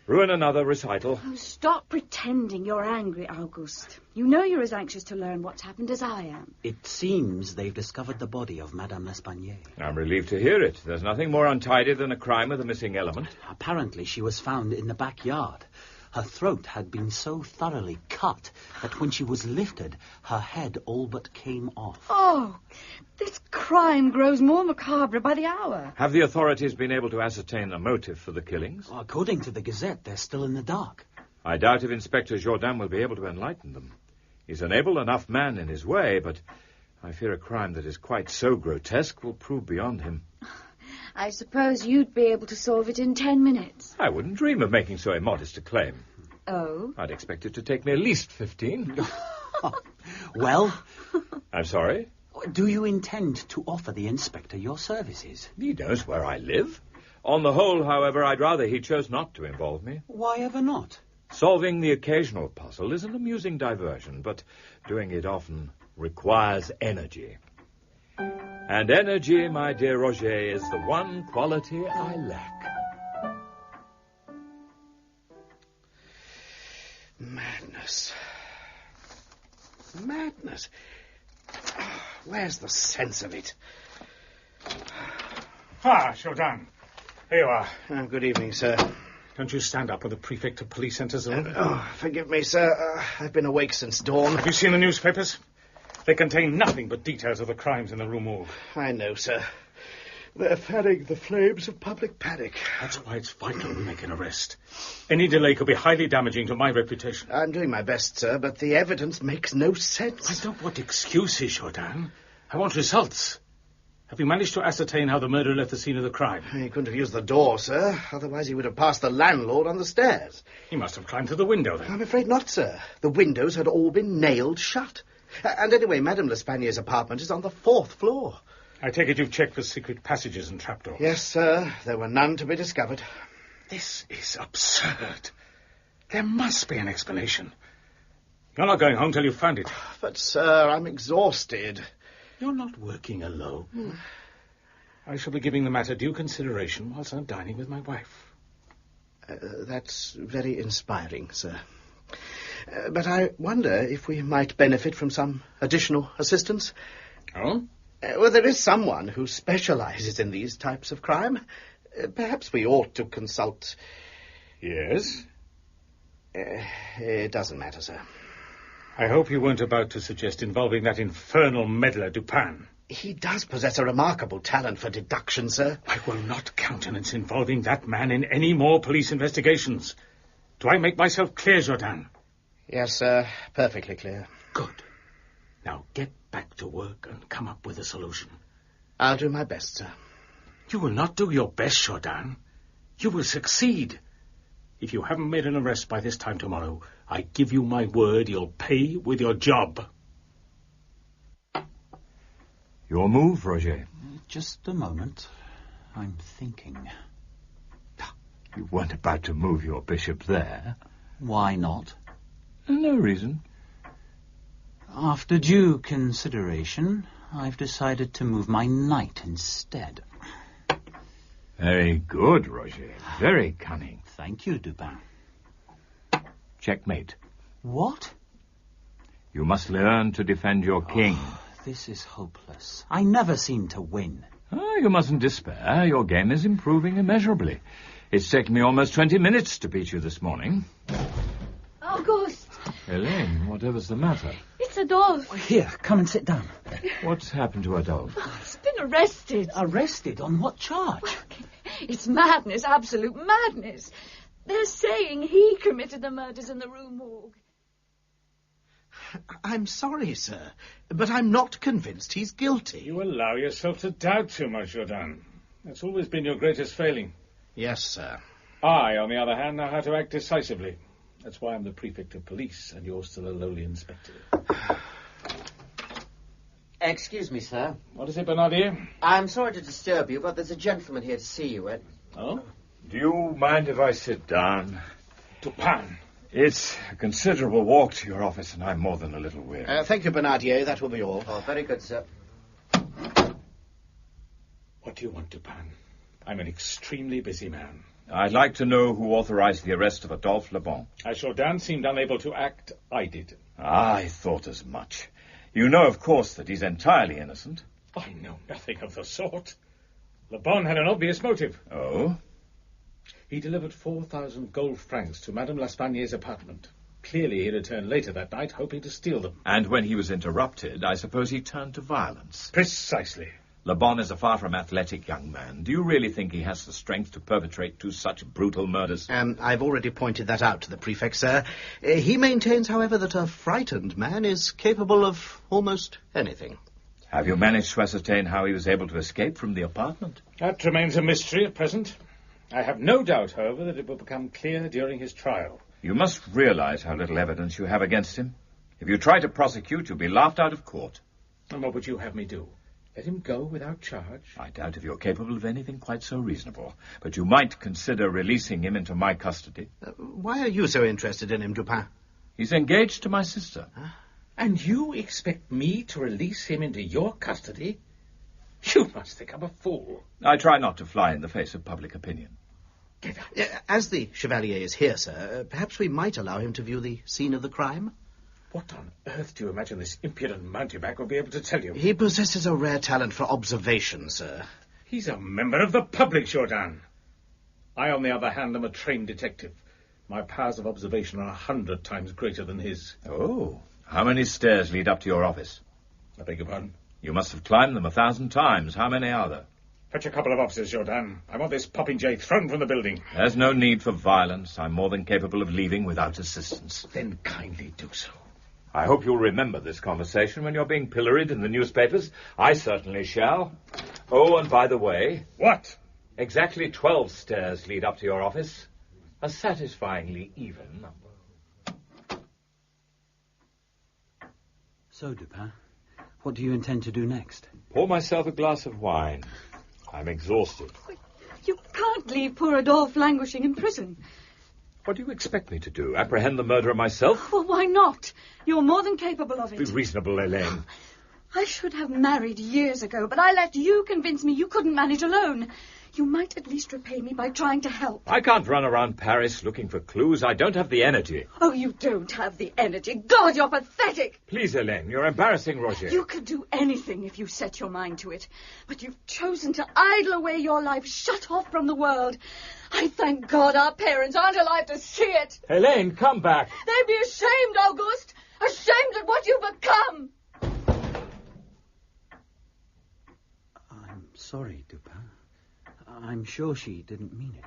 [SPEAKER 9] Ruin another recital.
[SPEAKER 8] Oh, stop pretending you're angry, Auguste. You know you're as anxious to learn what's happened as I am.
[SPEAKER 5] It seems they've discovered the body of Madame L'Espanaye.
[SPEAKER 9] I'm relieved to hear it. There's nothing more untidy than a crime with a missing element.
[SPEAKER 5] Apparently she was found in the backyard. Her throat had been so thoroughly cut that when she was lifted, her head all but came off.
[SPEAKER 8] Oh, this crime grows more macabre by the hour.
[SPEAKER 9] Have the authorities been able to ascertain a motive for the killings?
[SPEAKER 5] According to the Gazette, they're still in the dark.
[SPEAKER 9] I doubt if Inspector Jourdain will be able to enlighten them. He's an able enough man in his way, but I fear a crime that is quite so grotesque will prove beyond him.
[SPEAKER 8] I suppose you'd be able to solve it in 10 minutes.
[SPEAKER 9] I wouldn't dream of making so immodest a claim.
[SPEAKER 8] Oh?
[SPEAKER 9] I'd expect it to take me at least 15.
[SPEAKER 5] Well?
[SPEAKER 9] I'm sorry?
[SPEAKER 5] Do you intend to offer the inspector your services?
[SPEAKER 9] He knows where I live. On the whole, however, I'd rather he chose not to involve me.
[SPEAKER 5] Why ever not?
[SPEAKER 9] Solving the occasional puzzle is an amusing diversion, but doing it often requires energy. And energy, my dear Roger, is the one quality I lack.
[SPEAKER 3] Madness. Madness. Oh, where's the sense of it?
[SPEAKER 2] Ah, Jourdan. Here you are.
[SPEAKER 3] Good evening, sir.
[SPEAKER 2] Don't you stand up when the prefect of police enters the room?
[SPEAKER 3] Forgive me, sir. I've been awake since dawn.
[SPEAKER 2] Have you seen the newspapers? They contain nothing but details of the crimes in the Rue Morgue.
[SPEAKER 3] I know, sir. They're fanning the flames of public panic.
[SPEAKER 2] That's why it's vital we make an arrest. Any delay could be highly damaging to my reputation.
[SPEAKER 3] I'm doing my best, sir, but the evidence makes no sense.
[SPEAKER 2] I don't want excuses, Jourdan. I want results. Have you managed to ascertain how the murderer left the scene of the crime?
[SPEAKER 3] He couldn't have used the door, sir. Otherwise he would have passed the landlord on the stairs.
[SPEAKER 2] He must have climbed through the window, then.
[SPEAKER 3] I'm afraid not, sir. The windows had all been nailed shut. And anyway, Madame L'Espagnier's apartment is on the 4th floor.
[SPEAKER 2] I take it you've checked for secret passages and trapdoors.
[SPEAKER 3] Yes, sir. There were none to be discovered.
[SPEAKER 2] This is absurd. There must be an explanation. You're not going home till you've found it.
[SPEAKER 3] But, sir, I'm exhausted.
[SPEAKER 2] You're not working alone. I shall be giving the matter due consideration whilst I'm dining with my wife.
[SPEAKER 3] That's very inspiring, sir. But I wonder if we might benefit from some additional assistance.
[SPEAKER 2] Oh?
[SPEAKER 3] Well, there is someone who specializes in these types of crime. Perhaps we ought to consult...
[SPEAKER 2] Yes?
[SPEAKER 3] It doesn't matter, sir.
[SPEAKER 2] I hope you weren't about to suggest involving that infernal meddler, Dupin.
[SPEAKER 3] He does possess a remarkable talent for deduction, sir.
[SPEAKER 2] I will not countenance involving that man in any more police investigations. Do I make myself clear, Jourdan?
[SPEAKER 3] Yes, sir. Perfectly clear.
[SPEAKER 2] Good. Now get back to work and come up with a solution.
[SPEAKER 3] I'll do my best, sir.
[SPEAKER 2] You will not do your best, Jourdan. You will succeed. If you haven't made an arrest by this time tomorrow, I give you my word you'll pay with your job.
[SPEAKER 9] Your move, Roger.
[SPEAKER 7] Just a moment. I'm thinking.
[SPEAKER 9] You weren't about to move your bishop there.
[SPEAKER 7] Why not?
[SPEAKER 9] No reason.
[SPEAKER 7] After due consideration, I've decided to move my knight instead.
[SPEAKER 9] Very good, Roger. Very cunning.
[SPEAKER 7] Thank you, Dupin.
[SPEAKER 9] Checkmate.
[SPEAKER 7] What?
[SPEAKER 9] You must learn to defend your king.
[SPEAKER 7] This is hopeless. I never seem to win.
[SPEAKER 9] You mustn't despair. Your game is improving immeasurably. It's taken me almost 20 minutes to beat you this morning.
[SPEAKER 8] Auguste!
[SPEAKER 9] Helene, whatever's the matter?
[SPEAKER 8] It's Adolphe.
[SPEAKER 7] Here, come and sit down.
[SPEAKER 9] What's happened to Adolphe?
[SPEAKER 8] He's been arrested.
[SPEAKER 7] Arrested? On what charge?
[SPEAKER 8] It's madness, absolute madness. They're saying he committed the murders in the Rue Morgue.
[SPEAKER 3] I'm sorry, sir, but I'm not convinced he's guilty.
[SPEAKER 2] You allow yourself to doubt too much, Jourdan. That's always been your greatest failing.
[SPEAKER 3] Yes, sir.
[SPEAKER 2] I, on the other hand, know how to act decisively. That's why I'm the prefect of police, and you're still a lowly inspector.
[SPEAKER 1] Excuse me, sir.
[SPEAKER 2] What is it, Bernardier?
[SPEAKER 1] I'm sorry to disturb you, but there's a gentleman here to see you, Ed.
[SPEAKER 2] Oh?
[SPEAKER 9] Do you mind if I sit down?
[SPEAKER 2] Dupin.
[SPEAKER 9] It's a considerable walk to your office, and I'm more than a little weary.
[SPEAKER 3] Thank you, Bernardier. That will be all.
[SPEAKER 1] Oh, very good, sir.
[SPEAKER 2] What do you want, Dupin? I'm an extremely busy man.
[SPEAKER 9] I'd like to know who authorized the arrest of Adolphe Le Bon.
[SPEAKER 2] As Jourdan seemed unable to act, I did.
[SPEAKER 9] I thought as much. You know, of course, that he's entirely innocent.
[SPEAKER 2] I know nothing of the sort. Le Bon had an obvious motive.
[SPEAKER 9] Oh?
[SPEAKER 2] He delivered 4,000 gold francs to Madame L'Espagnier's apartment. Clearly he returned later that night, hoping to steal them.
[SPEAKER 9] And when he was interrupted, I suppose he turned to violence.
[SPEAKER 2] Precisely.
[SPEAKER 9] Le Bon is a far from athletic young man. Do you really think he has the strength to perpetrate two such brutal murders?
[SPEAKER 3] I've already pointed that out to the prefect, sir. He maintains, however, that a frightened man is capable of almost anything.
[SPEAKER 9] Have you managed to ascertain how he was able to escape from the apartment?
[SPEAKER 2] That remains a mystery at present. I have no doubt, however, that it will become clear during his trial.
[SPEAKER 9] You must realize how little evidence you have against him. If you try to prosecute, you'll be laughed out of court.
[SPEAKER 2] And what would you have me do? Let him go without charge?
[SPEAKER 9] I doubt if you're capable of anything quite so reasonable. But you might consider releasing him into my custody.
[SPEAKER 3] Why are you so interested in him, Dupin?
[SPEAKER 9] He's engaged to my sister.
[SPEAKER 2] Huh? And you expect me to release him into your custody? You must think I'm a fool.
[SPEAKER 9] I try not to fly in the face of public opinion.
[SPEAKER 2] Get out.
[SPEAKER 3] As the Chevalier is here, sir, perhaps we might allow him to view the scene of the crime?
[SPEAKER 2] What on earth do you imagine this impudent mountebank will be able to tell you?
[SPEAKER 3] He possesses a rare talent for observation, sir.
[SPEAKER 2] He's a member of the public, Jourdan. I, on the other hand, am a trained detective. My powers of observation are 100 times greater than his.
[SPEAKER 9] Oh. How many stairs lead up to your office?
[SPEAKER 2] I beg your pardon?
[SPEAKER 9] You must have climbed them 1,000 times. How many are there?
[SPEAKER 2] Fetch a couple of officers, Jourdan. I want this popinjay thrown from the building.
[SPEAKER 9] There's no need for violence. I'm more than capable of leaving without assistance.
[SPEAKER 2] Then kindly do so.
[SPEAKER 9] I hope you'll remember this conversation when you're being pilloried in the newspapers. I certainly shall. Oh, and by the way...
[SPEAKER 2] What?
[SPEAKER 9] Exactly 12 stairs lead up to your office. A satisfyingly even number.
[SPEAKER 5] So, Dupin, what do you intend to do next?
[SPEAKER 9] Pour myself a glass of wine. I'm exhausted.
[SPEAKER 8] You can't leave poor Adolphe languishing in prison.
[SPEAKER 9] What do you expect me to do? Apprehend the murderer myself?
[SPEAKER 8] Well, why not? You're more than capable of it.
[SPEAKER 9] Be reasonable, Elaine.
[SPEAKER 8] I should have married years ago, but I let you convince me you couldn't manage alone. You might at least repay me by trying to help.
[SPEAKER 9] I can't run around Paris looking for clues. I don't have the energy.
[SPEAKER 8] Oh, you don't have the energy. God, you're pathetic.
[SPEAKER 9] Please, Elaine, you're embarrassing Roger.
[SPEAKER 8] You could do anything if you set your mind to it. But you've chosen to idle away your life, shut off from the world. I thank God our parents aren't alive to see it.
[SPEAKER 9] Elaine, come back.
[SPEAKER 8] They'd be ashamed, Auguste. Ashamed at what you've become.
[SPEAKER 5] I'm sorry, Dupin. I'm sure she didn't mean it.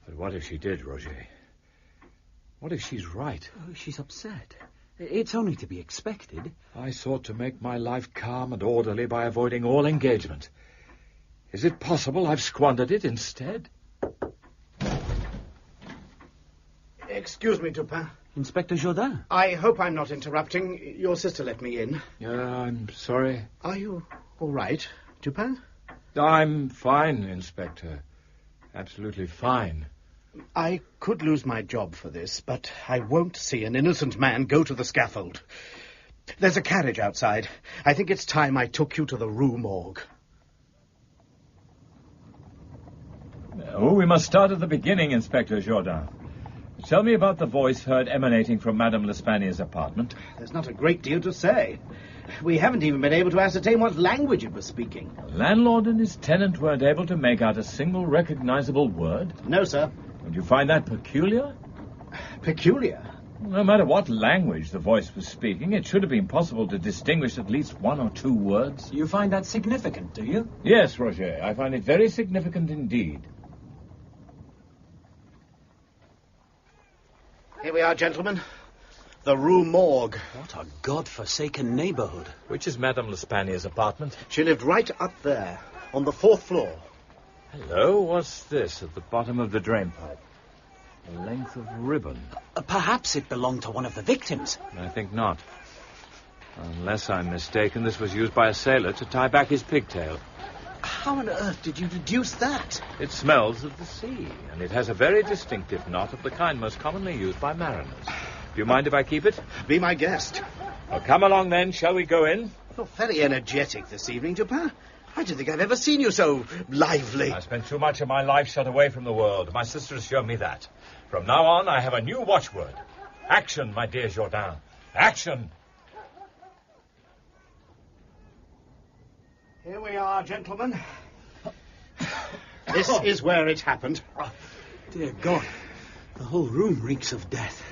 [SPEAKER 9] But what if she did, Roger? What if she's right?
[SPEAKER 5] Oh, she's upset. It's only to be expected.
[SPEAKER 9] I sought to make my life calm and orderly by avoiding all engagement. Is it possible I've squandered it instead?
[SPEAKER 3] Excuse me, Dupin.
[SPEAKER 5] Inspector Jourdan.
[SPEAKER 3] I hope I'm not interrupting. Your sister let me in.
[SPEAKER 9] I'm sorry.
[SPEAKER 3] Are you all right, Dupin?
[SPEAKER 9] I'm fine, Inspector. Absolutely fine.
[SPEAKER 3] I could lose my job for this, but I won't see an innocent man go to the scaffold. There's a carriage outside. I think it's time I took you to the Rue Morgue.
[SPEAKER 9] Oh, we must start at the beginning, Inspector Jourdan. Tell me about the voice heard emanating from Madame L'Espagne's apartment.
[SPEAKER 3] There's not a great deal to say. We haven't even been able to ascertain what language it was speaking.
[SPEAKER 9] The landlord and his tenant weren't able to make out a single recognizable word?
[SPEAKER 3] No, sir.
[SPEAKER 9] Would you find that peculiar?
[SPEAKER 3] Peculiar?
[SPEAKER 9] No matter what language the voice was speaking, it should have been possible to distinguish at least one or two words.
[SPEAKER 5] You find that significant, do you?
[SPEAKER 9] Yes, Roger. I find it very significant indeed.
[SPEAKER 3] Here we are, gentlemen. The Rue Morgue.
[SPEAKER 5] What a god-forsaken neighborhood.
[SPEAKER 9] Which is Madame L'Espagne's apartment?
[SPEAKER 3] She lived right up there, on the 4th floor.
[SPEAKER 9] Hello, what's this at the bottom of the drain pipe? A length of ribbon.
[SPEAKER 5] Perhaps it belonged to one of the victims.
[SPEAKER 9] I think not. Unless I'm mistaken, this was used by a sailor to tie back his pigtail.
[SPEAKER 3] How on earth did you deduce that?
[SPEAKER 9] It smells of the sea, and it has a very distinctive knot of the kind most commonly used by mariners. Do you mind if I keep it?
[SPEAKER 3] Be my guest.
[SPEAKER 9] Well, come along then. Shall we go in?
[SPEAKER 3] You're very energetic this evening, Dupin. I don't think I've ever seen you so lively.
[SPEAKER 9] I spent too much of my life shut away from the world. My sister has shown me that. From now on, I have a new watchword. Action, my dear Jourdan. Action!
[SPEAKER 3] Here we are, gentlemen. This is where it happened.
[SPEAKER 5] Oh, dear God. The whole room reeks of death.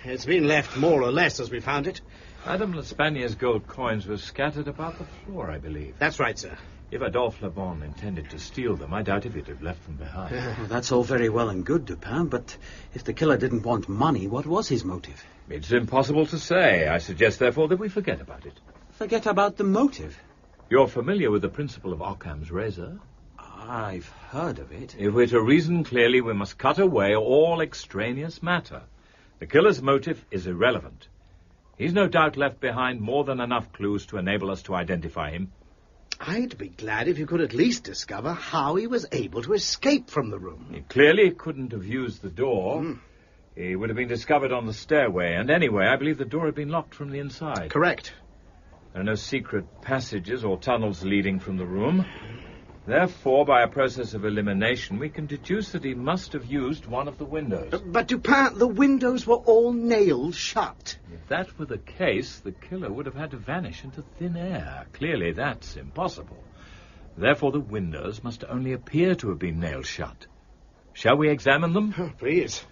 [SPEAKER 3] It's been left more or less as we found it.
[SPEAKER 9] Madame L'Espagne's gold coins were scattered about the floor, I believe.
[SPEAKER 3] That's right, sir.
[SPEAKER 9] If Adolphe Le Bon intended to steal them, I doubt if he'd have left them behind.
[SPEAKER 5] Well, that's all very well and good, Dupin, but if the killer didn't want money, what was his motive?
[SPEAKER 9] It's impossible to say. I suggest, therefore, that we forget about it.
[SPEAKER 5] Forget about the motive?
[SPEAKER 9] You're familiar with the principle of Occam's razor?
[SPEAKER 5] I've heard of it.
[SPEAKER 9] If we're to reason clearly, we must cut away all extraneous matter. The killer's motive is irrelevant. He's no doubt left behind more than enough clues to enable us to identify him.
[SPEAKER 3] I'd be glad if you could at least discover how he was able to escape from the room.
[SPEAKER 9] He clearly couldn't have used the door. He would have been discovered on the stairway, and anyway, I believe the door had been locked from the inside.
[SPEAKER 3] Correct.
[SPEAKER 9] There are no secret passages or tunnels leading from the room. Therefore, by a process of elimination, we can deduce that he must have used one of the windows.
[SPEAKER 3] But, Dupin, the windows were all nailed shut.
[SPEAKER 9] If that were the case, the killer would have had to vanish into thin air. Clearly, that's impossible. Therefore, the windows must only appear to have been nailed shut. Shall we examine them?
[SPEAKER 3] Oh, please.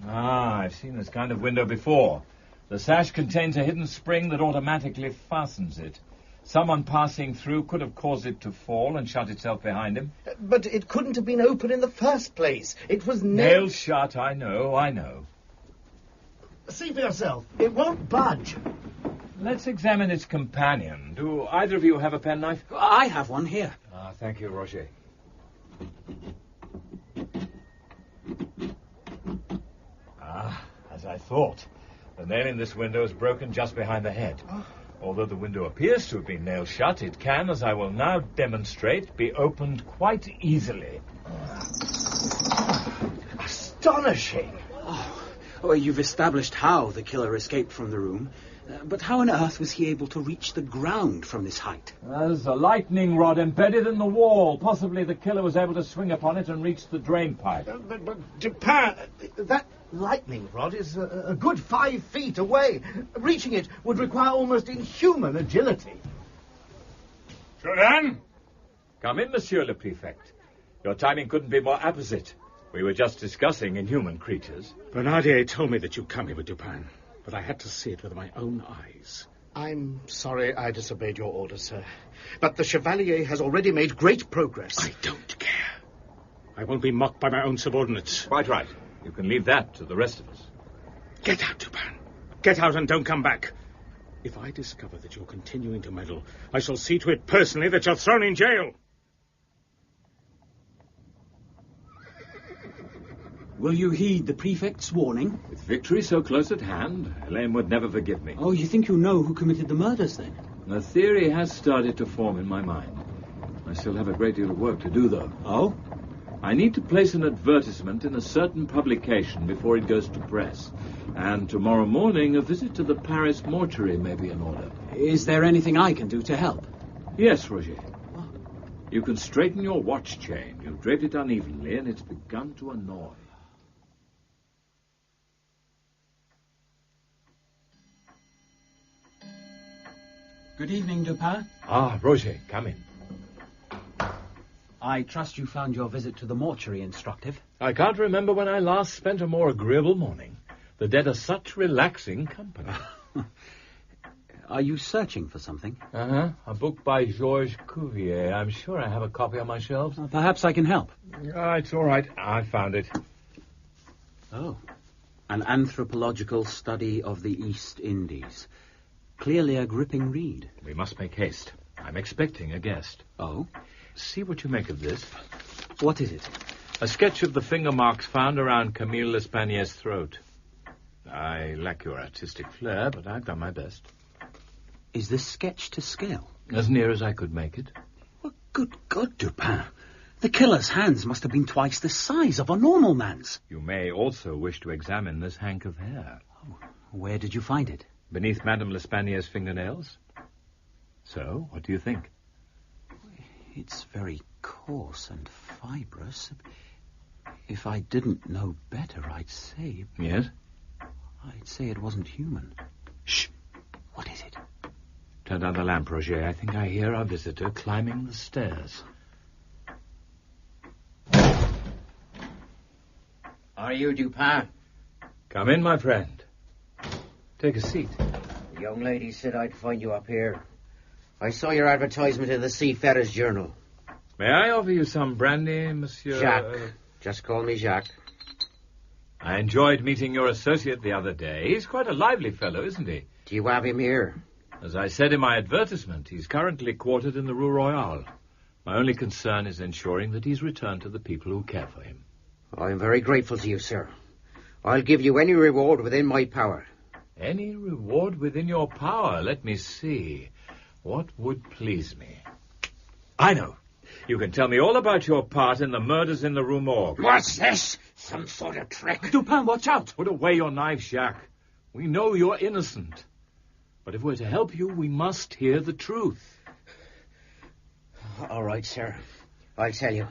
[SPEAKER 9] I've seen this kind of window before. The sash contains a hidden spring that automatically fastens it. Someone passing through could have caused it to fall and shut itself behind him.
[SPEAKER 3] But it couldn't have been open in the first place. It was
[SPEAKER 9] nailed shut, I know.
[SPEAKER 3] See for yourself. It won't budge.
[SPEAKER 9] Let's examine its companion. Do either of you have a penknife?
[SPEAKER 5] I have one here.
[SPEAKER 9] Thank you, Roger. As I thought. The nail in this window is broken just behind the head. Although the window appears to have been nailed shut, it can, as I will now demonstrate, be opened quite easily.
[SPEAKER 3] Astonishing!
[SPEAKER 5] Oh, you've established how the killer escaped from the room. But how on earth was he able to reach the ground from this height?
[SPEAKER 9] There's a lightning rod embedded in the wall. Possibly the killer was able to swing upon it and reach the drain pipe.
[SPEAKER 3] But Dupin, that lightning rod is a good 5 feet away. Reaching it would require almost inhuman agility.
[SPEAKER 9] Jourdan! Come in, Monsieur le Prefect. Your timing couldn't be more apposite. We were just discussing inhuman creatures.
[SPEAKER 3] Bernardier told me that you'd come here with Dupin, but I had to see it with my own eyes. I'm sorry I disobeyed your orders, sir. But the Chevalier has already made great progress.
[SPEAKER 2] I don't care. I won't be mocked by my own subordinates.
[SPEAKER 9] Quite right. You can leave that to the rest of us.
[SPEAKER 2] Get out, Dupin. Get out and don't come back. If I discover that you're continuing to meddle, I shall see to it personally that you're thrown in jail.
[SPEAKER 5] Will you heed the prefect's warning?
[SPEAKER 9] With victory so close at hand, Helene would never forgive me.
[SPEAKER 5] Oh, you think you know who committed the murders, then?
[SPEAKER 9] The theory has started to form in my mind. I still have a great deal of work to do, though.
[SPEAKER 5] Oh?
[SPEAKER 9] I need to place an advertisement in a certain publication before it goes to press. And tomorrow morning, a visit to the Paris mortuary may be in order.
[SPEAKER 5] Is there anything I can do to help?
[SPEAKER 9] Yes, Roger. You can straighten your watch chain. You've draped it unevenly, and it's begun to annoy.
[SPEAKER 5] Good evening, Dupin.
[SPEAKER 9] Roger, come in.
[SPEAKER 5] I trust you found your visit to the mortuary instructive.
[SPEAKER 9] I can't remember when I last spent a more agreeable morning. The dead are such relaxing company.
[SPEAKER 5] Are you searching for something?
[SPEAKER 9] A book by Georges Cuvier. I'm sure I have a copy on my shelves.
[SPEAKER 5] Perhaps I can help.
[SPEAKER 9] It's all right. I found it.
[SPEAKER 5] Oh. An anthropological study of the East Indies. Clearly a gripping read.
[SPEAKER 9] We must make haste. I'm expecting a guest.
[SPEAKER 5] Oh?
[SPEAKER 9] See what you make of this.
[SPEAKER 5] What is it?
[SPEAKER 9] A sketch of the finger marks found around Camille L'Espanier's throat. I lack your artistic flair, but I've done my best.
[SPEAKER 5] Is this sketch to scale?
[SPEAKER 9] As near as I could make it.
[SPEAKER 5] Well, good God, Dupin. The killer's hands must have been twice the size of a normal man's.
[SPEAKER 9] You may also wish to examine this hank of hair.
[SPEAKER 5] Oh, where did you find it?
[SPEAKER 9] Beneath Madame L'Espanier's fingernails. So, what do you think?
[SPEAKER 5] It's very coarse and fibrous. If I didn't know better, I'd say...
[SPEAKER 9] Yes?
[SPEAKER 5] I'd say it wasn't human. Shh! What is it?
[SPEAKER 9] Turn down the lamp, Roger. I think I hear our visitor climbing the stairs.
[SPEAKER 1] Are you Dupin?
[SPEAKER 9] Come in, my friend. Take a seat.
[SPEAKER 1] The young lady said I'd find you up here. I saw your advertisement in the Seafarer's Journal.
[SPEAKER 9] May I offer you some brandy, Monsieur...
[SPEAKER 1] Jacques. Just call me Jacques.
[SPEAKER 9] I enjoyed meeting your associate the other day. He's quite a lively fellow, isn't he?
[SPEAKER 1] Do you have him here?
[SPEAKER 9] As I said in my advertisement, he's currently quartered in the Rue Royale. My only concern is ensuring that he's returned to the people who care for him.
[SPEAKER 1] I'm very grateful to you, sir. I'll give you any reward within my power.
[SPEAKER 9] Any reward within your power? Let me see. What would please me? I know. You can tell me all about your part in the murders in the Rue Morgue.
[SPEAKER 10] What's this? Some sort of trick?
[SPEAKER 9] Dupin, watch out! Put away your knife, Jacques. We know you're innocent. But if we're to help you, we must hear the truth.
[SPEAKER 1] All right, sir. I'll tell you.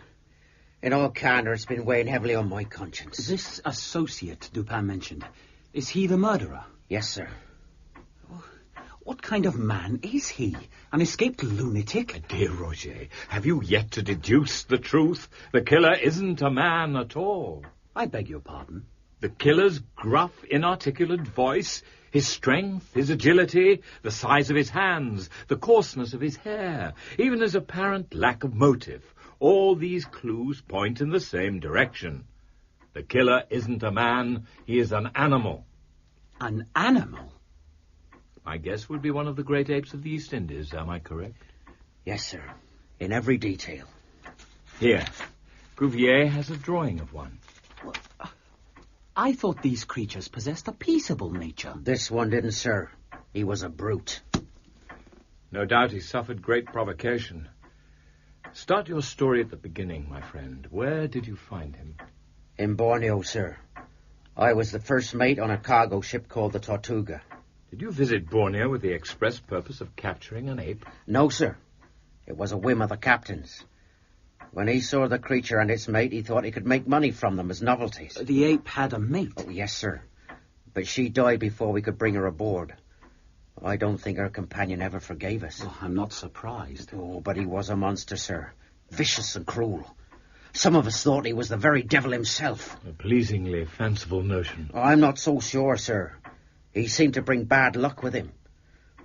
[SPEAKER 1] In all candor, it's been weighing heavily on my conscience.
[SPEAKER 5] This associate Dupin mentioned, is he the murderer?
[SPEAKER 1] Yes, sir.
[SPEAKER 5] What kind of man is he? An escaped lunatic?
[SPEAKER 9] Dear Roger, have you yet to deduce the truth? The killer isn't a man at all.
[SPEAKER 5] I beg your pardon?
[SPEAKER 9] The killer's gruff, inarticulate voice, his strength, his agility, the size of his hands, the coarseness of his hair, even his apparent lack of motive. All these clues point in the same direction. The killer isn't a man, he is an animal.
[SPEAKER 5] An animal?
[SPEAKER 9] My guess would be one of the great apes of the East Indies, am I correct?
[SPEAKER 1] Yes, sir. In every detail.
[SPEAKER 9] Here, Cuvier has a drawing of one.
[SPEAKER 5] I thought these creatures possessed a peaceable nature.
[SPEAKER 1] This one didn't, sir. He was a brute.
[SPEAKER 9] No doubt he suffered great provocation. Start your story at the beginning, my friend. Where did you find him?
[SPEAKER 1] In Borneo, sir. I was the first mate on a cargo ship called the Tortuga.
[SPEAKER 9] Did you visit Borneo with the express purpose of capturing an ape?
[SPEAKER 1] No, sir. It was a whim of the captain's. When he saw the creature and its mate, he thought he could make money from them as novelties.
[SPEAKER 5] The ape had a mate?
[SPEAKER 1] Oh, yes, sir. But she died before we could bring her aboard. I don't think her companion ever forgave us.
[SPEAKER 5] Oh, I'm not surprised.
[SPEAKER 1] Oh, but he was a monster, sir. Vicious and cruel. Some of us thought he was the very devil himself.
[SPEAKER 9] A pleasingly fanciful notion.
[SPEAKER 1] Oh, I'm not so sure, sir. He seemed to bring bad luck with him.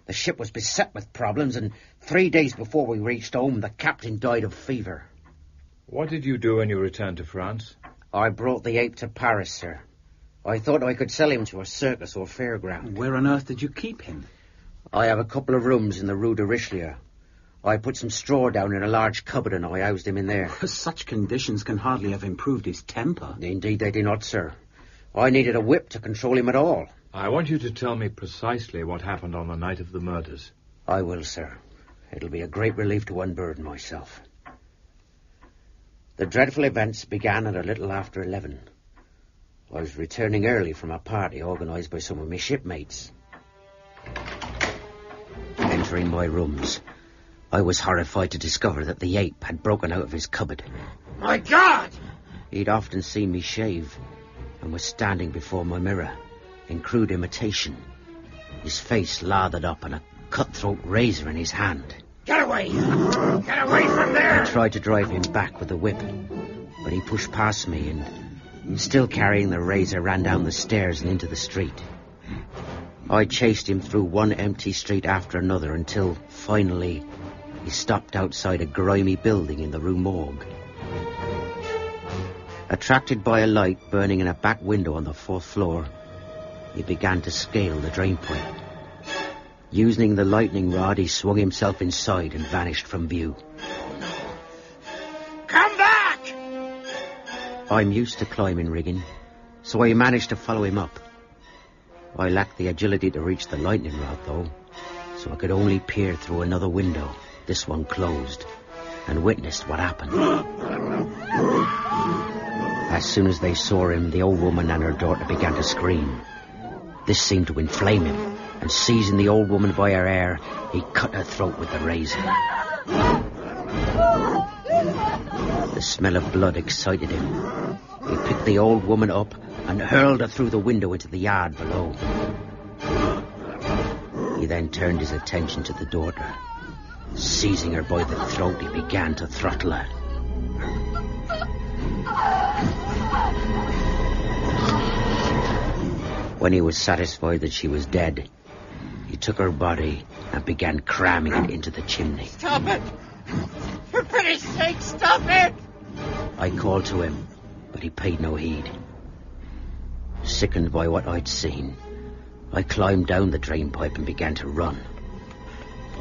[SPEAKER 1] The ship was beset with problems, and 3 days before we reached home, the captain died of fever.
[SPEAKER 9] What did you do when you returned to France?
[SPEAKER 1] I brought the ape to Paris, sir. I thought I could sell him to a circus or fairground.
[SPEAKER 5] Where on earth did you keep him?
[SPEAKER 1] I have a couple of rooms in the Rue de Richelieu. I put some straw down in a large cupboard and I housed him in there.
[SPEAKER 5] Such conditions can hardly have improved his temper.
[SPEAKER 1] Indeed they do not, sir. I needed a whip to control him at all.
[SPEAKER 9] I want you to tell me precisely what happened on the night of the murders.
[SPEAKER 1] I will, sir. It'll be a great relief to unburden myself. The dreadful events began at a little after 11. I was returning early from a party organised by some of my shipmates. Entering my rooms, I was horrified to discover that the ape had broken out of his cupboard.
[SPEAKER 10] My God!
[SPEAKER 1] He'd often seen me shave and was standing before my mirror in crude imitation, his face lathered up and a cutthroat razor in his hand.
[SPEAKER 10] Get away! Get away from there!
[SPEAKER 1] I tried to drive him back with the whip, but he pushed past me and, still carrying the razor, ran down the stairs and into the street. I chased him through one empty street after another until, finally, he stopped outside a grimy building in the Rue Morgue. Attracted by a light burning in a back window on the 4th floor, he began to scale the drain pipe. Using the lightning rod, he swung himself inside and vanished from view.
[SPEAKER 10] Come back!
[SPEAKER 1] I'm used to climbing rigging, so I managed to follow him up. I lacked the agility to reach the lightning rod, though, so I could only peer through another window, this one closed, and witnessed what happened. As soon as they saw him, the old woman and her daughter began to scream. This seemed to inflame him, and seizing the old woman by her hair, he cut her throat with the razor. The smell of blood excited him. He picked the old woman up and hurled her through the window into the yard below. He then turned his attention to the daughter. Seizing her by the throat, he began to throttle her. When he was satisfied that she was dead, he took her body and began cramming it into the chimney.
[SPEAKER 10] Stop it! For pity's sake, stop it!
[SPEAKER 1] I called to him, but he paid no heed. Sickened by what I'd seen, I climbed down the drain pipe and began to run.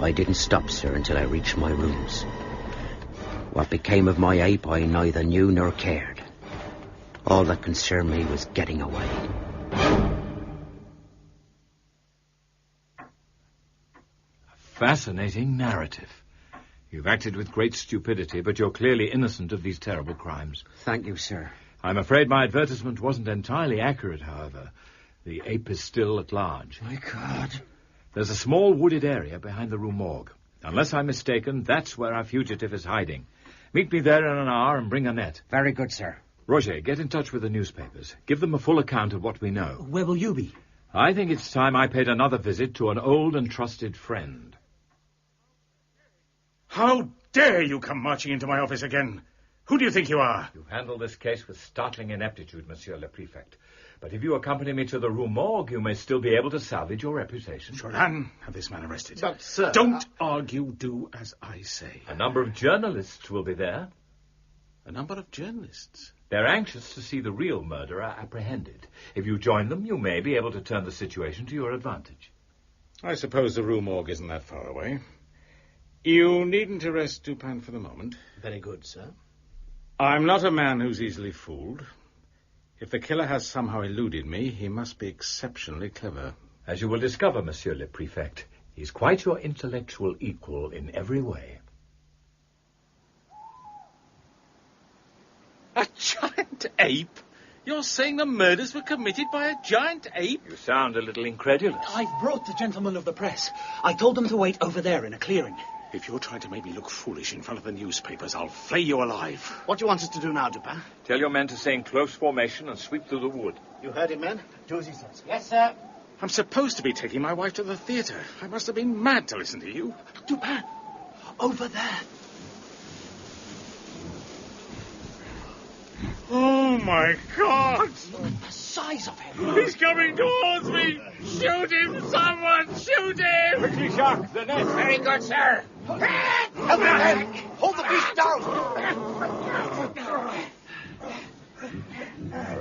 [SPEAKER 1] I didn't stop, sir, until I reached my rooms. What became of my ape I neither knew nor cared. All that concerned me was getting away.
[SPEAKER 9] Fascinating narrative. You've acted with great stupidity, but you're clearly innocent of these terrible crimes.
[SPEAKER 1] Thank you, sir.
[SPEAKER 9] I'm afraid my advertisement wasn't entirely accurate, however. The ape is still at large.
[SPEAKER 1] My God.
[SPEAKER 9] There's a small wooded area behind the Rue Morgue. Unless I'm mistaken, that's where our fugitive is hiding. Meet me there in an hour and bring a net.
[SPEAKER 1] Very good, sir.
[SPEAKER 9] Roger, get in touch with the newspapers. Give them a full account of what we know.
[SPEAKER 5] Where will you be?
[SPEAKER 9] I think it's time I paid another visit to an old and trusted friend.
[SPEAKER 2] How dare you come marching into my office again? Who do you think you are?
[SPEAKER 9] You've handled this case with startling ineptitude, Monsieur le Préfect. But if you accompany me to the Rue Morgue, you may still be able to salvage your reputation.
[SPEAKER 2] Choran, have this man arrested.
[SPEAKER 3] But, sir...
[SPEAKER 2] Don't argue, do as I say.
[SPEAKER 9] A number of journalists will be there.
[SPEAKER 2] A number of journalists?
[SPEAKER 9] They're anxious to see the real murderer apprehended. If you join them, you may be able to turn the situation to your advantage.
[SPEAKER 2] I suppose the Rue Morgue isn't that far away. You needn't arrest Dupin for the moment.
[SPEAKER 3] Very good, sir.
[SPEAKER 2] I'm not a man who's easily fooled. If the killer has somehow eluded me, he must be exceptionally clever.
[SPEAKER 9] As you will discover, Monsieur le Préfect, he's quite your intellectual equal in every way.
[SPEAKER 2] A giant ape? You're saying the murders were committed by a giant ape?
[SPEAKER 9] You sound a little incredulous.
[SPEAKER 5] I've brought the gentlemen of the press. I told them to wait over there in a clearing.
[SPEAKER 2] If you're trying to make me look foolish in front of the newspapers, I'll flay you alive.
[SPEAKER 3] What do you want us to do now, Dupin?
[SPEAKER 9] Tell your men to stay in close formation and sweep through the wood.
[SPEAKER 3] You heard him, men? Do as he says.
[SPEAKER 1] Yes, sir.
[SPEAKER 2] I'm supposed to be taking my wife to the theatre. I must have been mad to listen to you.
[SPEAKER 5] Dupin, over there.
[SPEAKER 2] Oh, my God!
[SPEAKER 5] The size of him.
[SPEAKER 2] He's coming towards me! Shoot him, someone! Shoot him!
[SPEAKER 9] Quickly, Jacques, the net.
[SPEAKER 1] Very good, sir.
[SPEAKER 3] Help him, men! Hold the beast down!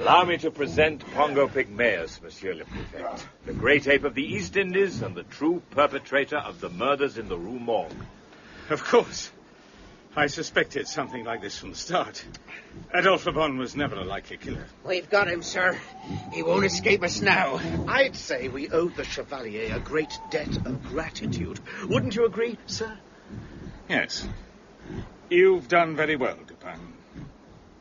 [SPEAKER 9] Allow me to present Pongo Pygmaeus, Monsieur le Préfect, the great ape of the East Indies and the true perpetrator of the murders in the Rue Morgue.
[SPEAKER 2] Of course. I suspected something like this from the start. Adolphe Le Bon was never a likely killer.
[SPEAKER 1] We've got him, sir. He won't escape us now.
[SPEAKER 3] I'd say we owed the Chevalier a great debt of gratitude. Wouldn't you agree, sir?
[SPEAKER 2] Yes. You've done very well, Dupin.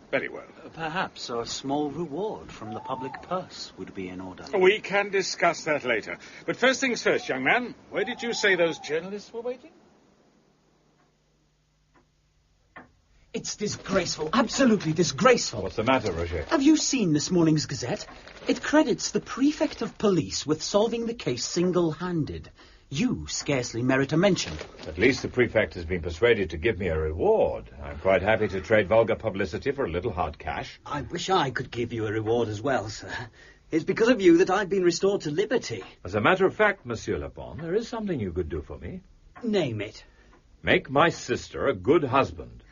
[SPEAKER 2] Very well.
[SPEAKER 5] Perhaps a small reward from the public purse would be in order.
[SPEAKER 2] We can discuss that later. But first things first, young man. Where did you say those journalists were waiting?
[SPEAKER 5] It's disgraceful, absolutely disgraceful.
[SPEAKER 9] What's the matter, Roger?
[SPEAKER 5] Have you seen this morning's Gazette? It credits the prefect of police with solving the case single-handed. You scarcely merit a mention.
[SPEAKER 9] At least the prefect has been persuaded to give me a reward. I'm quite happy to trade vulgar publicity for a little hard cash.
[SPEAKER 10] I wish I could give you a reward as well, sir. It's because of you that I've been restored to liberty.
[SPEAKER 9] As a matter of fact, Monsieur Le Bon, there is something you could do for me.
[SPEAKER 10] Name it.
[SPEAKER 9] Make my sister a good husband.